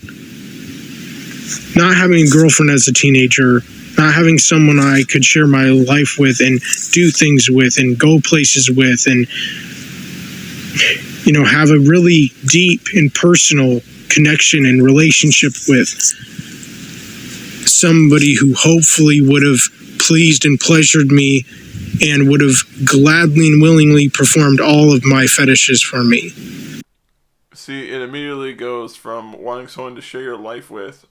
Not having a girlfriend as a teenager, not having someone I could share my life with and do things with and go places with and, you know, have a really deep and personal connection and relationship with somebody who hopefully would have pleased and pleasured me and would have gladly and willingly performed all of my fetishes for me. See, it immediately goes from wanting someone to share your life with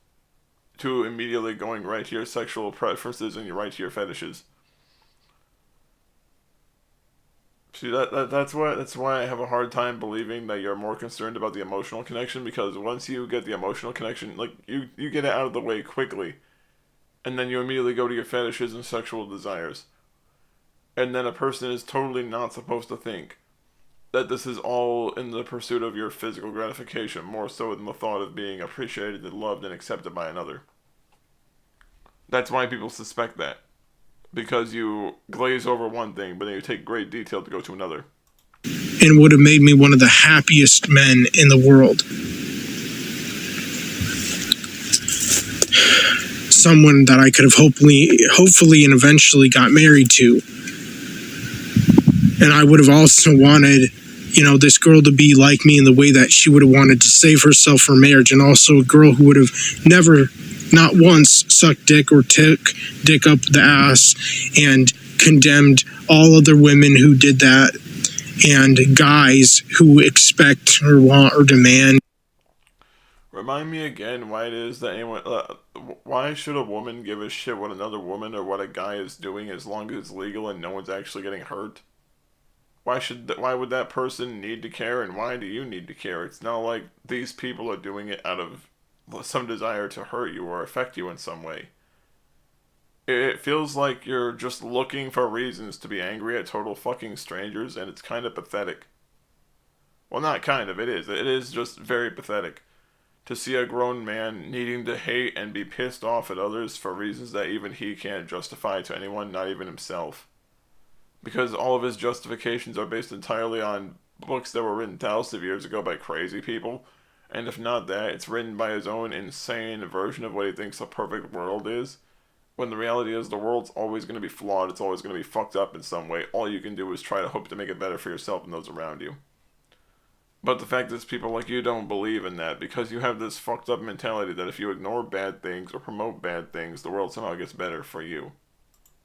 to immediately going right to your sexual preferences and right to your fetishes. See, that's why I have a hard time believing that you're more concerned about the emotional connection, because once you get the emotional connection, like you get it out of the way quickly, and then you immediately go to your fetishes and sexual desires. And then a person is totally not supposed to think that this is all in the pursuit of your physical gratification, more so than the thought of being appreciated and loved and accepted by another. That's why people suspect that. Because you glaze over one thing, but then you take great detail to go to another. And would have made me one of the happiest men in the world. Someone that I could have hopefully and eventually got married to. And I would have also wanted, this girl to be like me in the way that she would have wanted to save herself for marriage, and also a girl who would have never, not once, sucked dick or took dick up the ass and condemned all other women who did that, and guys who expect or want or demand. Remind me again why it is that anyone. Why should a woman give a shit what another woman or what a guy is doing as long as it's legal and no one's actually getting hurt? Why would that person need to care, and why do you need to care? It's not like these people are doing it out of some desire to hurt you or affect you in some way. It feels like you're just looking for reasons to be angry at total fucking strangers, and it's kind of pathetic. Well, not kind of, it is. It is just very pathetic to see a grown man needing to hate and be pissed off at others for reasons that even he can't justify to anyone, not even himself. Because all of his justifications are based entirely on books that were written thousands of years ago by crazy people, and if not that, it's written by his own insane version of what he thinks a perfect world is, when the reality is the world's always going to be flawed, it's always going to be fucked up in some way. All you can do is try to hope to make it better for yourself and those around you. But the fact is, people like you don't believe in that, because you have this fucked up mentality that if you ignore bad things or promote bad things, the world somehow gets better for you.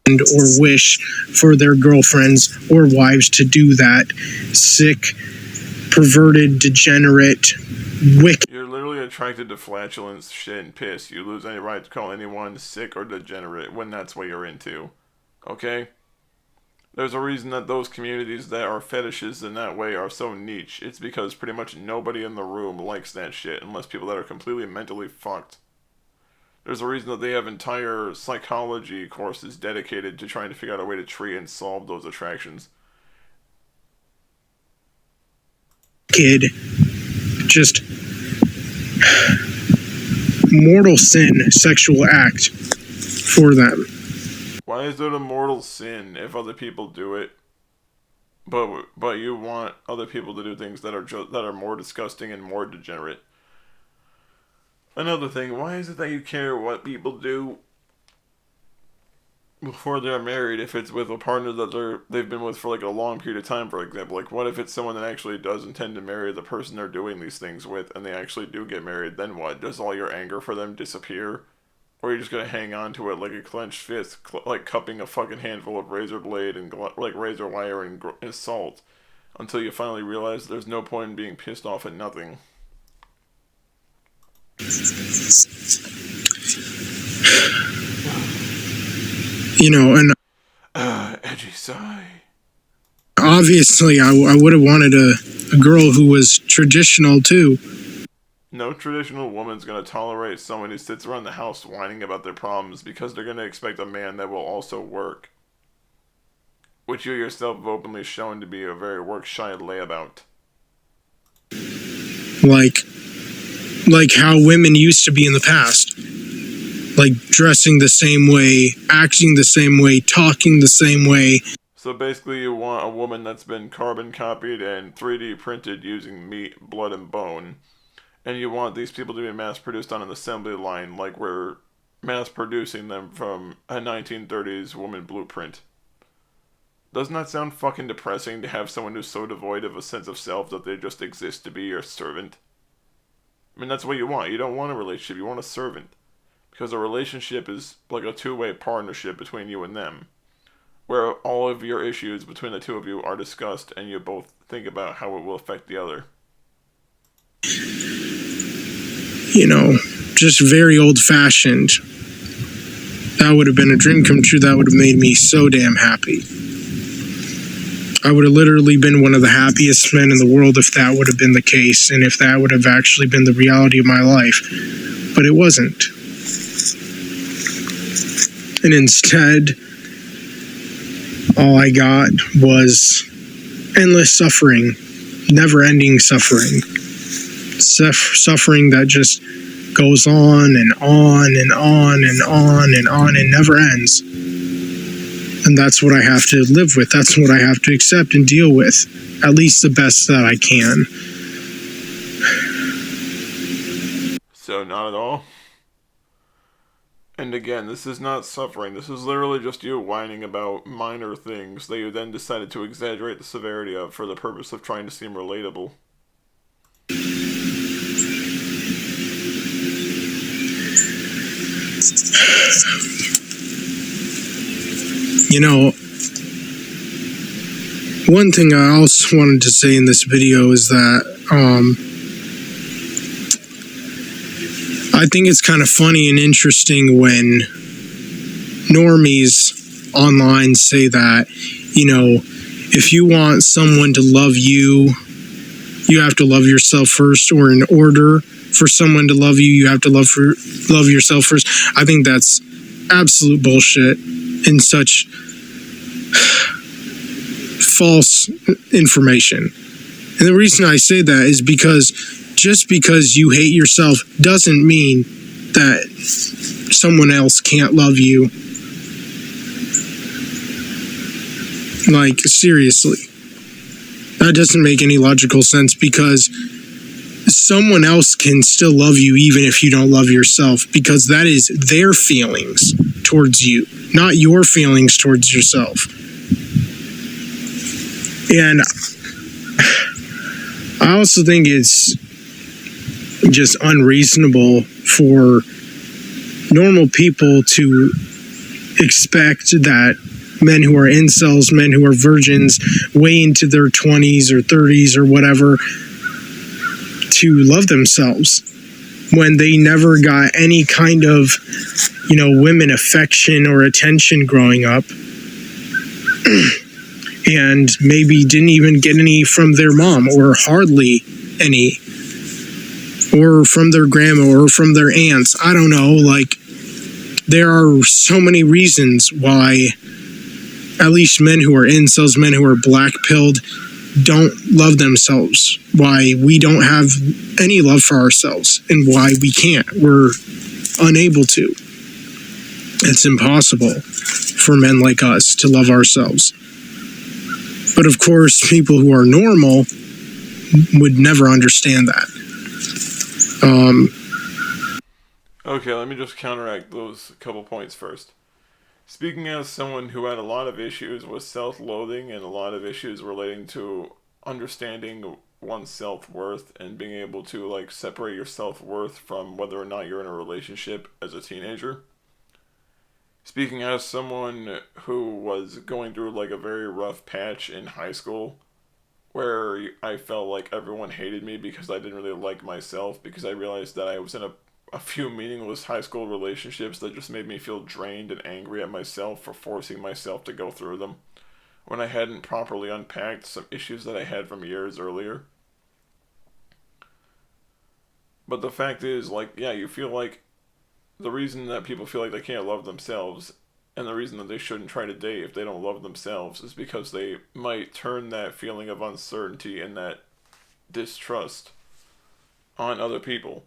Or wish for their girlfriends or wives to do that. Sick, perverted, degenerate, wicked. You're literally attracted to flatulence, shit, and piss. You lose any right to call anyone sick or degenerate when that's what you're into. Okay? There's a reason that those communities that are fetishes in that way are so niche. It's because pretty much nobody in the room likes that shit unless people that are completely mentally fucked. There's a reason that they have entire psychology courses dedicated to trying to figure out a way to treat and solve those attractions. Kid, just mortal sin, sexual act for them. Why is it a mortal sin if other people do it, but you want other people to do things that are more disgusting and more degenerate? Another thing, why is it that you care what people do before they're married if it's with a partner that they've been with for like a long period of time, for example? Like, what if it's someone that actually does intend to marry the person they're doing these things with, and they actually do get married? Then what? Does all your anger for them disappear? Or are you just gonna hang on to it like a clenched fist, like cupping a fucking handful of razor blade and like razor wire and salt, until you finally realize there's no point in being pissed off at nothing? And Edgy sigh. Obviously I would have wanted a girl who was traditional too. No traditional woman's gonna tolerate someone who sits around the house whining about their problems, because they're gonna expect a man that will also work, which you yourself have openly shown to be a very work-shy layabout. Like how women used to be in the past. Like dressing the same way, acting the same way, talking the same way. So basically you want a woman that's been carbon copied and 3D printed using meat, blood, and bone. And you want these people to be mass produced on an assembly line like we're mass producing them from a 1930s woman blueprint. Doesn't that sound fucking depressing to have someone who's so devoid of a sense of self that they just exist to be your servant? I mean, that's what you want. You don't want a relationship, you want a servant. Because a relationship is like a two-way partnership between you and them. where all of your issues between the two of you are discussed and you both think about how it will affect the other. You know, just very old fashioned. That would have been a dream come true. That would have made me so damn happy. I would have literally been one of the happiest men in the world if that would have been the case and if that would have actually been the reality of my life. But it wasn't. And instead, all I got was endless suffering, never-ending suffering. Suffering that just goes on and on and on and on and on and never ends. And that's what I have to live with. That's what I have to accept and deal with, at least the best that I can. So, not at all. And again, this is not suffering. This is literally just you whining about minor things that you then decided to exaggerate the severity of for the purpose of trying to seem relatable. You know, one thing I also wanted to say in this video is that I think it's kind of funny and interesting when normies online say that, you know, if you want someone to love you, you have to love yourself first, or in order for someone to love you, you have to love yourself first. I think that's absolute bullshit and such false information. And the reason I say that is because just because you hate yourself doesn't mean that someone else can't love you. Like, seriously. That doesn't make any logical sense, because someone else can still love you even if you don't love yourself, because that is their feelings towards you, not your feelings towards yourself. And I also think it's just unreasonable for normal people to expect that men who are incels, men who are virgins, way into their 20s or 30s or whatever, to love themselves when they never got any kind of, you know, women affection or attention growing up. And maybe didn't even get any from their mom, or hardly any, or from their grandma, or from their aunts. I don't know. Like, there are so many reasons why at least men who are incels, men who are black-pilled, don't love themselves. Why we don't have any love for ourselves, and why we can't. We're unable to. It's impossible for men like us to love ourselves. But of course, people who are normal would never understand that. Okay, let me just counteract those couple points first. Speaking as someone who had a lot of issues with self-loathing and a lot of issues relating to understanding one's self-worth and being able to, like, separate your self-worth from whether or not you're in a relationship as a teenager. Speaking as someone who was going through, like, a very rough patch in high school, where I felt like everyone hated me because I didn't really like myself, because I realized that I was in a few meaningless high school relationships that just made me feel drained and angry at myself for forcing myself to go through them, when I hadn't properly unpacked some issues that I had from years earlier. But the fact is, like, yeah, you feel like the reason that people feel like they can't love themselves, and the reason that they shouldn't try to date if they don't love themselves, is because they might turn that feeling of uncertainty and that distrust on other people.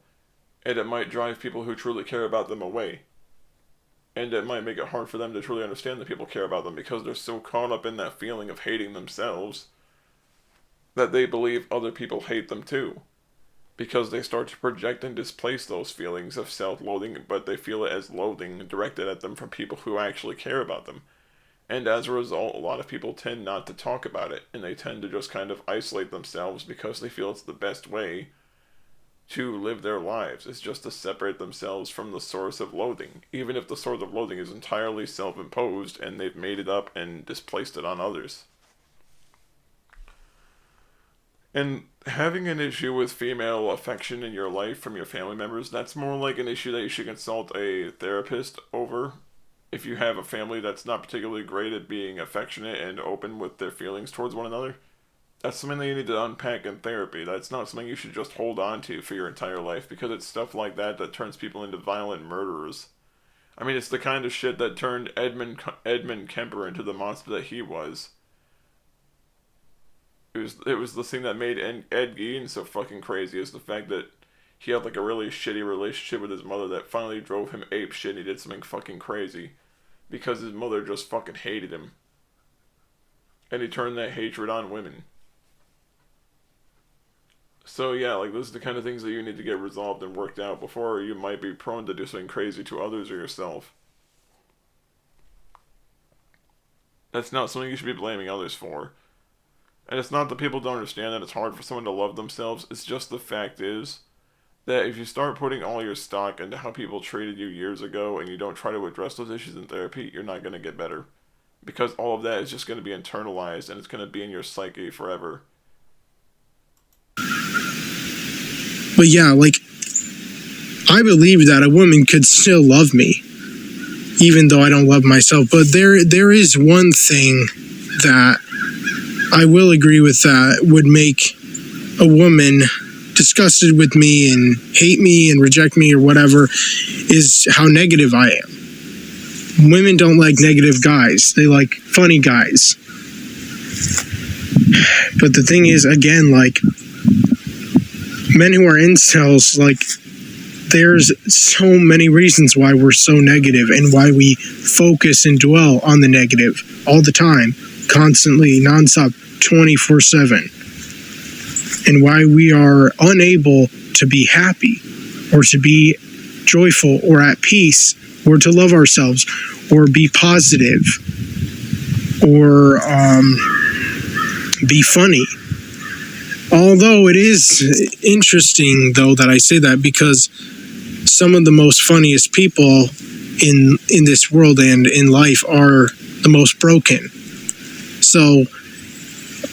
And it might drive people who truly care about them away. And it might make it hard for them to truly understand that people care about them, because they're so caught up in that feeling of hating themselves that they believe other people hate them too. Because they start to project and displace those feelings of self-loathing, but they feel it as loathing directed at them from people who actually care about them. And as a result, a lot of people tend not to talk about it, and they tend to just kind of isolate themselves because they feel it's the best way to live their lives. It's just to separate themselves from the source of loathing, even if the source of loathing is entirely self-imposed and they've made it up and displaced it on others. And having an issue with female affection in your life from your family members, that's more like an issue that you should consult a therapist over. If you have a family that's not particularly great at being affectionate and open with their feelings towards one another, that's something that you need to unpack in therapy. That's not something you should just hold on to for your entire life, because it's stuff like that that turns people into violent murderers. I mean, it's the kind of shit that turned Edmund Kemper into the monster that he was. It was the thing that made Ed Gein so fucking crazy, is the fact that he had like a really shitty relationship with his mother that finally drove him ape shit and he did something fucking crazy. Because his mother just fucking hated him. And he turned that hatred on women. So yeah, like those are the kind of things that you need to get resolved and worked out before you might be prone to do something crazy to others or yourself. That's not something you should be blaming others for. And it's not that people don't understand that it's hard for someone to love themselves. It's just the fact is that if you start putting all your stock into how people treated you years ago and you don't try to address those issues in therapy, you're not going to get better. Because all of that is just going to be internalized and it's going to be in your psyche forever. But yeah, like, I believe that a woman could still love me, even though I don't love myself. But there is one thing that I will agree with that would make a woman disgusted with me and hate me and reject me or whatever, is how negative I am. Women don't like negative guys. They like funny guys. But the thing is, again, like, men who are incels, like, there's so many reasons why we're so negative and why we focus and dwell on the negative all the time, constantly, nonstop, 24/7. And why we are unable to be happy or to be joyful or at peace or to love ourselves or be positive or be funny. Although it is interesting, though, that I say that, because some of the most funniest people in this world and in life are the most broken. So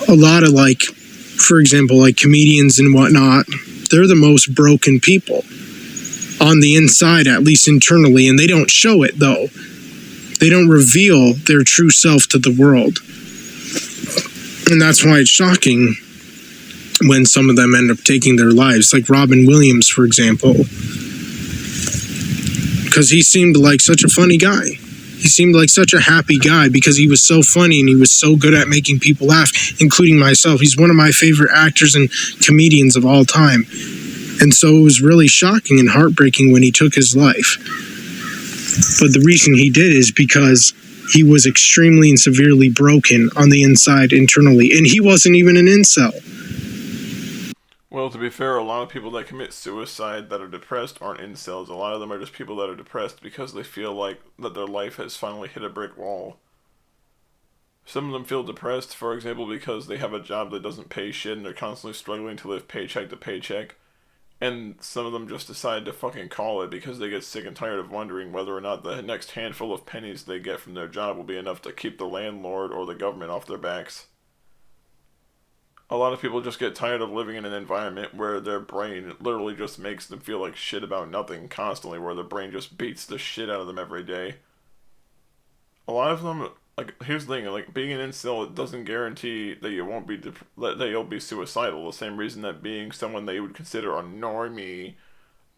a lot of, like, for example, like comedians and whatnot, they're the most broken people on the inside, at least internally, and they don't show it, though. They don't reveal their true self to the world. And that's why it's shocking when some of them end up taking their lives, like Robin Williams, for example, because he seemed like such a funny guy. He seemed like such a happy guy because he was so funny and he was so good at making people laugh, including myself. He's one of my favorite actors and comedians of all time. And so it was really shocking and heartbreaking when he took his life. But the reason he did is because he was extremely and severely broken on the inside internally. And he wasn't even an incel. Well, to be fair, a lot of people that commit suicide that are depressed aren't incels. A lot of them are just people that are depressed because they feel like that their life has finally hit a brick wall. Some of them feel depressed, for example, because they have a job that doesn't pay shit and they're constantly struggling to live paycheck to paycheck. And some of them just decide to fucking call it because they get sick and tired of wondering whether or not the next handful of pennies they get from their job will be enough to keep the landlord or the government off their backs. A lot of people just get tired of living in an environment where their brain literally just makes them feel like shit about nothing constantly, where their brain just beats the shit out of them every day. A lot of them, like, here's the thing, like, being an incel, it doesn't guarantee that you won't be, that you'll be suicidal. The same reason that being someone that you would consider a normie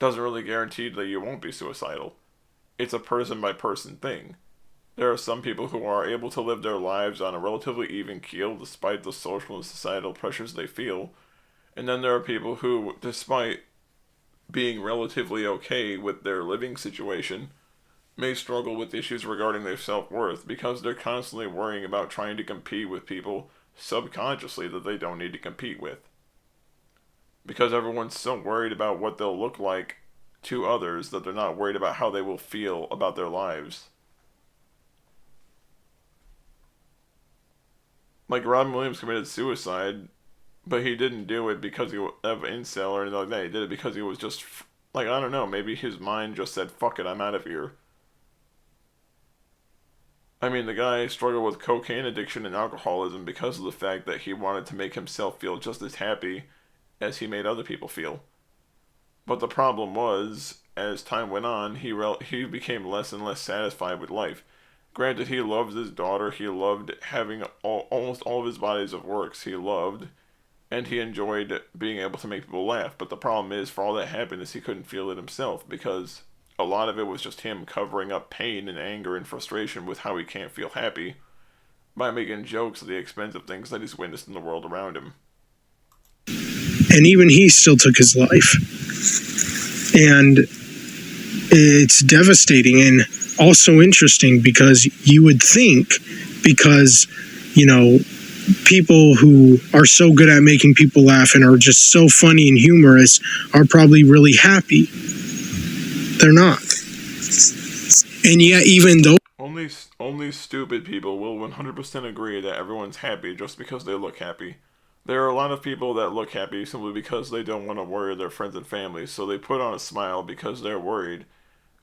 doesn't really guarantee that you won't be suicidal. It's a person-by-person thing. There are some people who are able to live their lives on a relatively even keel despite the social and societal pressures they feel. And then there are people who, despite being relatively okay with their living situation, may struggle with issues regarding their self-worth because they're constantly worrying about trying to compete with people subconsciously that they don't need to compete with. Because everyone's so worried about what they'll look like to others that they're not worried about how they will feel about their lives. Like, Robin Williams committed suicide but he didn't do it because he was of incel or anything like that. He did it because he was just like, I don't know, maybe his mind just said, "Fuck it, I'm out of here." I mean, the guy struggled with cocaine addiction and alcoholism because of the fact that he wanted to make himself feel just as happy as he made other people feel. But the problem was, as time went on, he became less and less satisfied with life. Granted, he loved his daughter. He loved having almost all of his bodies of works. He loved, and he enjoyed being able to make people laugh. But the problem is, for all that happiness, he couldn't feel it himself because a lot of it was just him covering up pain and anger and frustration with how he can't feel happy by making jokes at the expense of things that he's witnessed in the world around him. And even he still took his life. And it's devastating and also interesting because you would think, because, you know, people who are so good at making people laugh and are just so funny and humorous are probably really happy. They're not. And yet, even though only stupid people will 100% agree that everyone's happy just because they look happy. There are a lot of people that look happy simply because they don't want to worry their friends and family, so they put on a smile because they're worried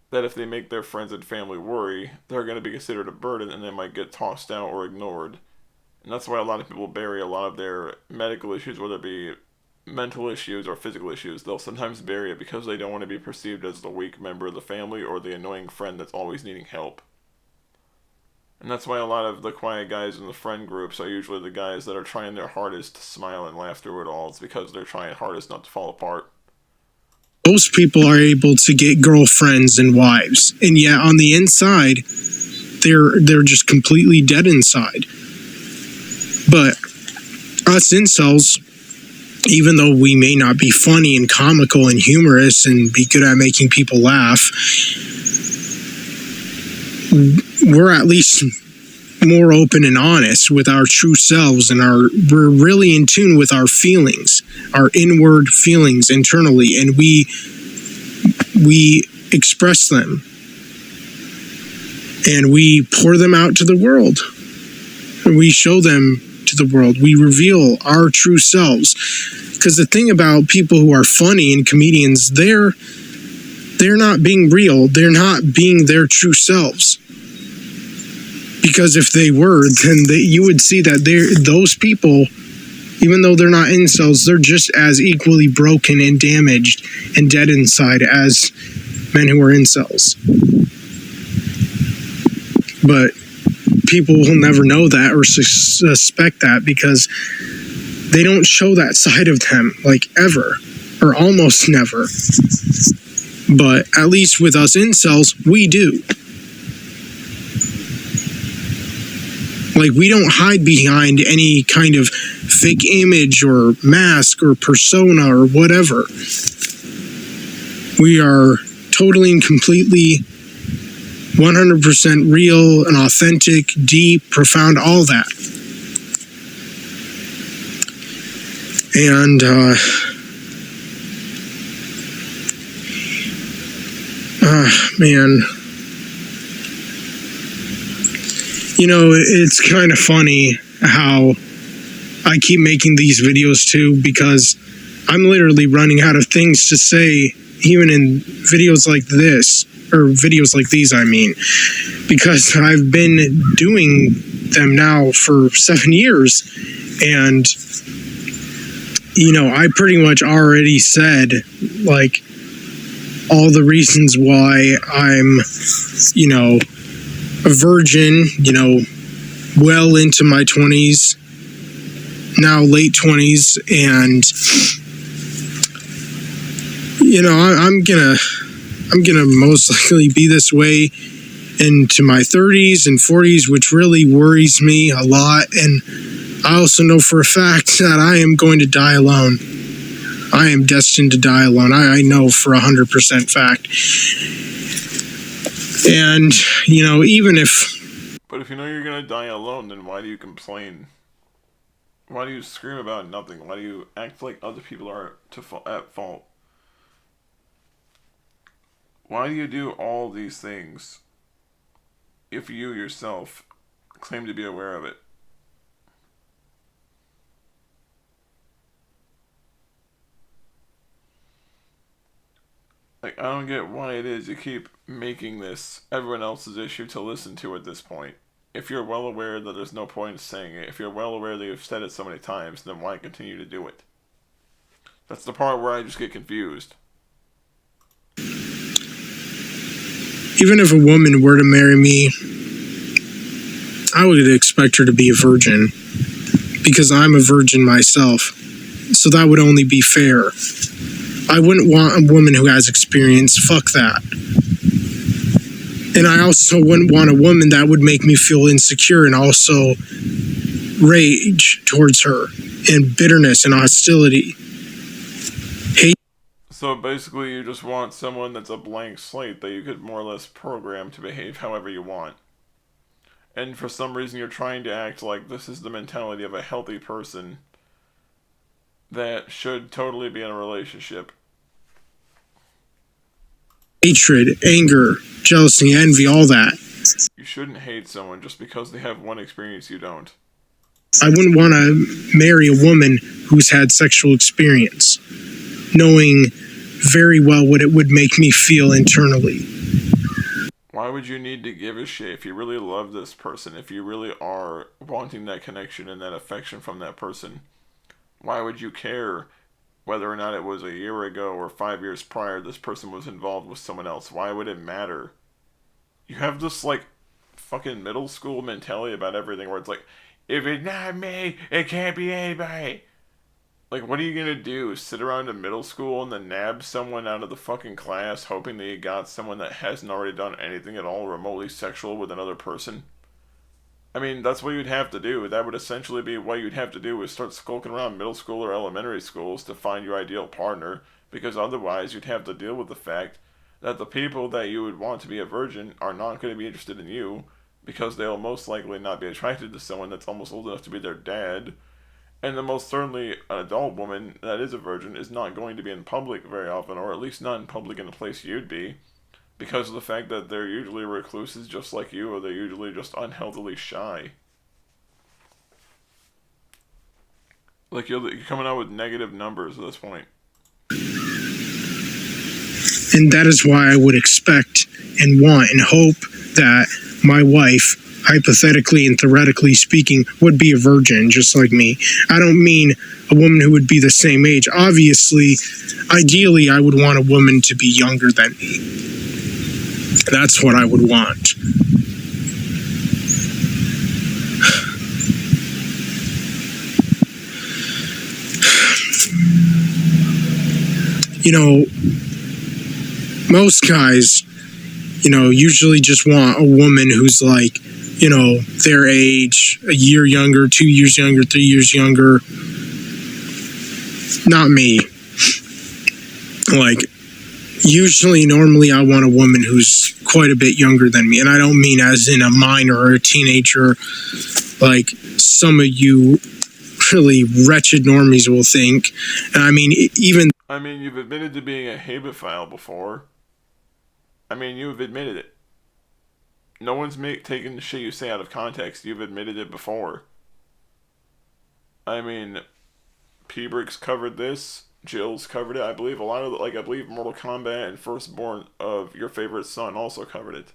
that if they make their friends and family worry, they're going to be considered a burden and they might get tossed out or ignored. And that's why a lot of people bury a lot of their medical issues, whether it be mental issues or physical issues. They'll sometimes bury it because they don't want to be perceived as the weak member of the family or the annoying friend that's always needing help. And that's why a lot of the quiet guys in the friend groups are usually the guys that are trying their hardest to smile and laugh through it all. It's because they're trying hardest not to fall apart. most people are able to get girlfriends and wives, and yet on the inside, they're just completely dead inside. But us incels, even though we may not be funny and comical and humorous and be good at making people laugh, we're at least more open and honest with our true selves, and we're really in tune with our feelings, our inward feelings internally, and we express them and we pour them out to the world. We show them to the world. We reveal our true selves. Because the thing about people who are funny and comedians, they're not being real. They're not being their true selves. Because if they were, then you would see that those people, even though they're not incels, they're just as equally broken and damaged and dead inside as men who are incels. But people will never know that or suspect that because they don't show that side of them, like, ever, or almost never. But at least with us incels, we do. Like, we don't hide behind any kind of fake image or mask or persona or whatever. We are totally and completely 100% real and authentic, deep, profound, all that. And, man, you know, it's kind of funny how I keep making these videos too, because I'm literally running out of things to say, even in videos like this, or videos like these, I mean, because I've been doing them now for 7 years, and, you know, I pretty much already said, like, all the reasons why I'm, you know, a virgin, you know, well into my 20s, now late 20s, and, you know, I'm gonna most likely be this way into my 30s and 40s, which really worries me a lot. And I also know for a fact that I am going to die alone. I am destined to die alone. I know for 100% fact. And, you know, even if... But if you know you're gonna die alone, then why do you complain? Why do you scream about nothing? Why do you act like other people are at fault? Why do you do all these things if you yourself claim to be aware of it? Like, I don't get why it is you keep making this everyone else's issue to listen to at this point. If you're well aware that there's no point in saying it, if you're well aware that you've said it so many times, then why continue to do it? That's the part where I just get confused. Even if a woman were to marry me, I would expect her to be a virgin, because I'm a virgin myself. So that would only be fair. I wouldn't want a woman who has experience. Fuck that. And I also wouldn't want a woman that would make me feel insecure and also rage towards her and bitterness and hostility. Hate. So basically, you just want someone that's a blank slate that you could more or less program to behave however you want. And for some reason, you're trying to act like this is the mentality of a healthy person that should totally be in a relationship. Hatred, anger, jealousy, envy, all that. You shouldn't hate someone just because they have one experience you don't. I wouldn't want to marry a woman who's had sexual experience, knowing very well what it would make me feel internally. Why would you need to give a shit if you really love this person, if you really are wanting that connection and that affection from that person? Why would you care whether or not it was a year ago or 5 years prior this person was involved with someone else? Why would it matter? You have this, like, fucking middle school mentality about everything where it's like, if it's not me, it can't be anybody. Like, what are you gonna do? Sit around in middle school and then nab someone out of the fucking class hoping that you got someone that hasn't already done anything at all remotely sexual with another person? I mean, that's what you'd have to do. That would essentially be what you'd have to do is start skulking around middle school or elementary schools to find your ideal partner, because otherwise you'd have to deal with the fact that the people that you would want to be a virgin are not going to be interested in you, because they'll most likely not be attracted to someone that's almost old enough to be their dad. And then most certainly an adult woman that is a virgin is not going to be in public very often, or at least not in public in a place you'd be, because of the fact that they're usually recluses just like you, or they're usually just unhealthily shy. Like, you're coming out with negative numbers at this point. And that is why I would expect and want and hope that my wife, hypothetically and theoretically speaking, would be a virgin just like me. I don't mean a woman who would be the same age. Obviously, ideally, I would want a woman to be younger than me. That's what I would want. You know, most guys, usually just want a woman who's like, their age, a year younger, 2 years younger, 3 years younger. Not me. Like, usually, normally, I want a woman who's quite a bit younger than me. And I don't mean as in a minor or a teenager, like some of you really wretched normies will think. And I mean, you've admitted to being a habophile before. You've admitted it. No one's taking the shit you say out of context. You've admitted it before. P-Bricks covered this. Jill's covered it. I believe a lot of I believe Mortal Kombat and Firstborn of Your Favorite Son also covered it.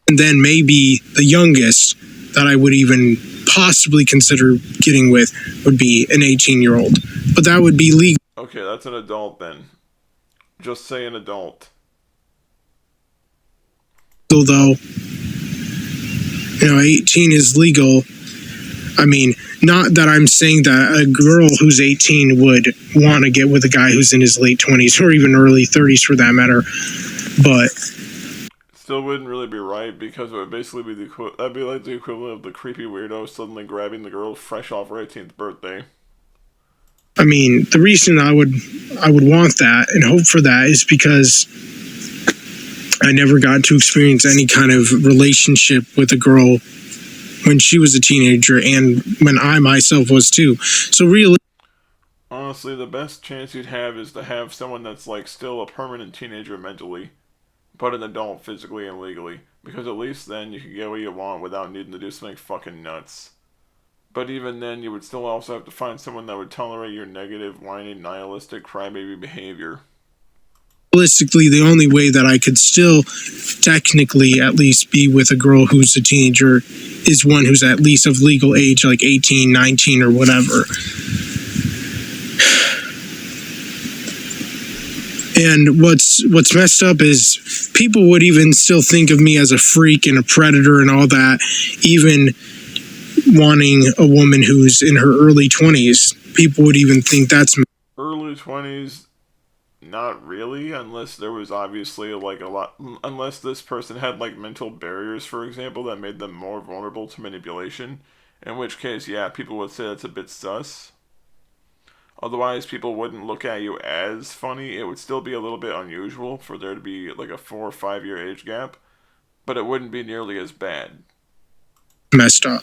And then maybe the youngest that I would even possibly consider getting with would be an 18-year-old. But that would be legal. Okay, that's an adult then. Just say an adult. Though, 18 is legal. Not that I'm saying that a girl who's 18 would want to get with a guy who's in his late 20s or even early 30s for that matter, but still wouldn't really be right, because it would basically be that'd be like the equivalent of the creepy weirdo suddenly grabbing the girl fresh off her 18th birthday. The reason I would want that and hope for that is because I never got to experience any kind of relationship with a girl when she was a teenager and when I myself was too. So really, honestly, the best chance you'd have is to have someone that's still a permanent teenager mentally, but an adult physically and legally, because at least then you can get what you want without needing to do something fucking nuts. But even then, you would still also have to find someone that would tolerate your negative, whiny, nihilistic, crybaby behavior. realistically, the only way that I could still technically at least be with a girl who's a teenager is one who's at least of legal age, like 18, 19, or whatever. And what's messed up is people would even still think of me as a freak and a predator and all that, even wanting a woman who's in her early 20s. People would even think that's Early 20s, not really, unless there was obviously like a lot, unless this person had like mental barriers, for example, that made them more vulnerable to manipulation, in which case, yeah, people would say that's a bit sus. Otherwise, people wouldn't look at you as funny. It would still be a little bit unusual for there to be like a 4 or 5 year age gap, but it wouldn't be nearly as bad. messed up.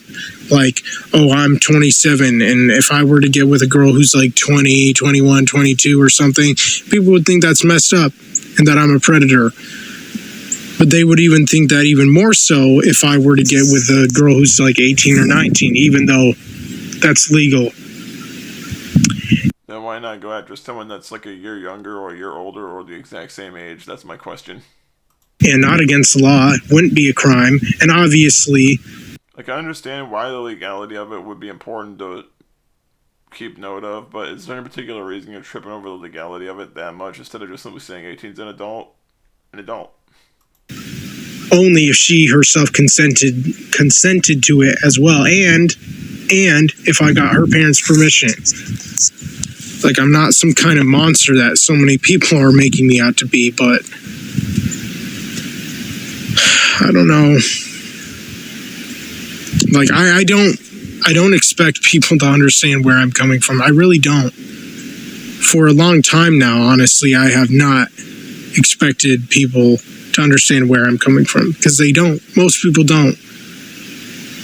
Like, oh, I'm 27, and if I were to get with a girl who's like 20, 21, 22 or something, people would think that's messed up and that I'm a predator. But they would even think that even more so if I were to get with a girl who's like 18 or 19, even though that's legal. Then why not go after someone that's like a year younger or a year older or the exact same age? That's my question. And not against the law. It wouldn't be a crime. And obviously, like, I understand why the legality of it would be important to keep note of, but is there any particular reason you're tripping over the legality of it that much instead of just simply saying 18's an adult? Only if she herself consented to it as well, and if I got her parents' permission. Like, I'm not some kind of monster that so many people are making me out to be, but I don't know. Like, I don't expect people to understand where I'm coming from. I really don't. For a long time now, honestly, I have not expected people to understand where I'm coming from, because they don't. Most people don't.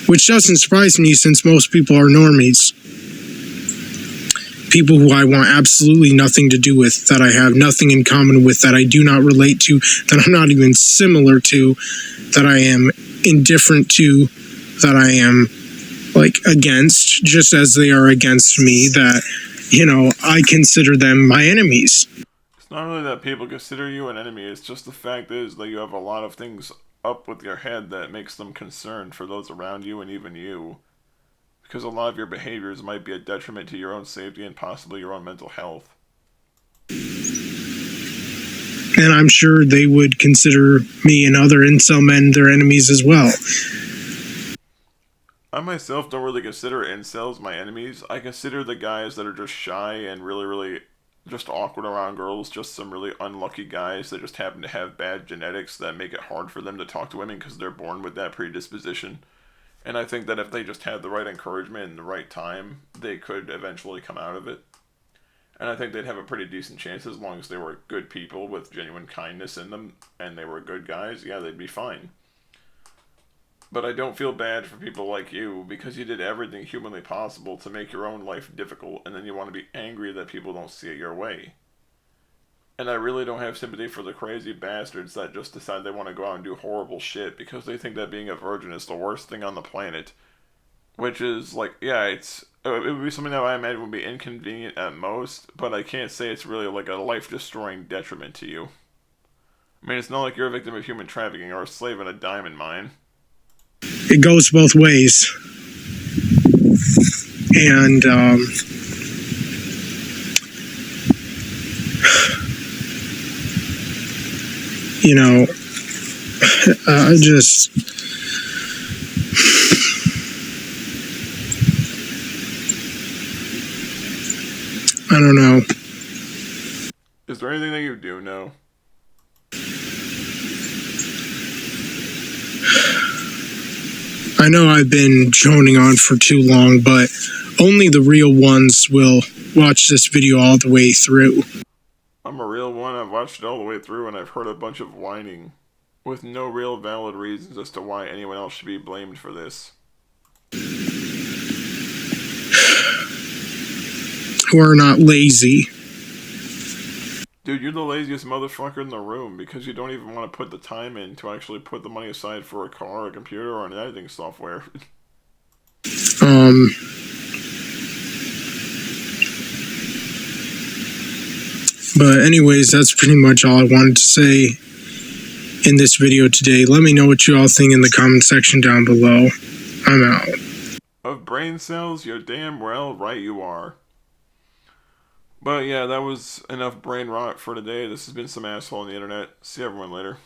Which doesn't surprise me, since most people are normies. People who I want absolutely nothing to do with, that I have nothing in common with, that I do not relate to, that I'm not even similar to, that I am indifferent to, that I am, like, against, just as they are against me, that, you know, I consider them my enemies. It's not really that people consider you an enemy, it's just the fact is that you have a lot of things up with your head that makes them concerned for those around you and even you. Because a lot of your behaviors might be a detriment to your own safety and possibly your own mental health. And I'm sure they would consider me and other incel men their enemies as well. I myself don't really consider incels my enemies. I consider the guys that are just shy and really, really just awkward around girls, just some really unlucky guys that just happen to have bad genetics that make it hard for them to talk to women because they're born with that predisposition. And I think that if they just had the right encouragement and the right time, they could eventually come out of it. And I think they'd have a pretty decent chance as long as they were good people with genuine kindness in them and they were good guys. Yeah, they'd be fine. But I don't feel bad for people like you because you did everything humanly possible to make your own life difficult, and then you want to be angry that people don't see it your way. And I really don't have sympathy for the crazy bastards that just decide they want to go out and do horrible shit because they think that being a virgin is the worst thing on the planet. Which is, like, yeah, it would be something that I imagine would be inconvenient at most, but I can't say it's really like a life-destroying detriment to you. I mean, it's not like you're a victim of human trafficking or a slave in a diamond mine. It goes both ways. And, you know, I just, I don't know. Is there anything that you do know? I know I've been droning on for too long, but only the real ones will watch this video all the way through. I'm a real one. I've watched it all the way through, and I've heard a bunch of whining with no real valid reasons as to why anyone else should be blamed for this. Who are not lazy. Dude, you're the laziest motherfucker in the room because you don't even want to put the time in to actually put the money aside for a car, a computer, or an editing software. But anyways, that's pretty much all I wanted to say in this video today. Let me know what you all think in the comment section down below. I'm out. Of brain cells, you're damn well right you are. But yeah, that was enough brain rot for today. This has been some asshole on the internet. See everyone later.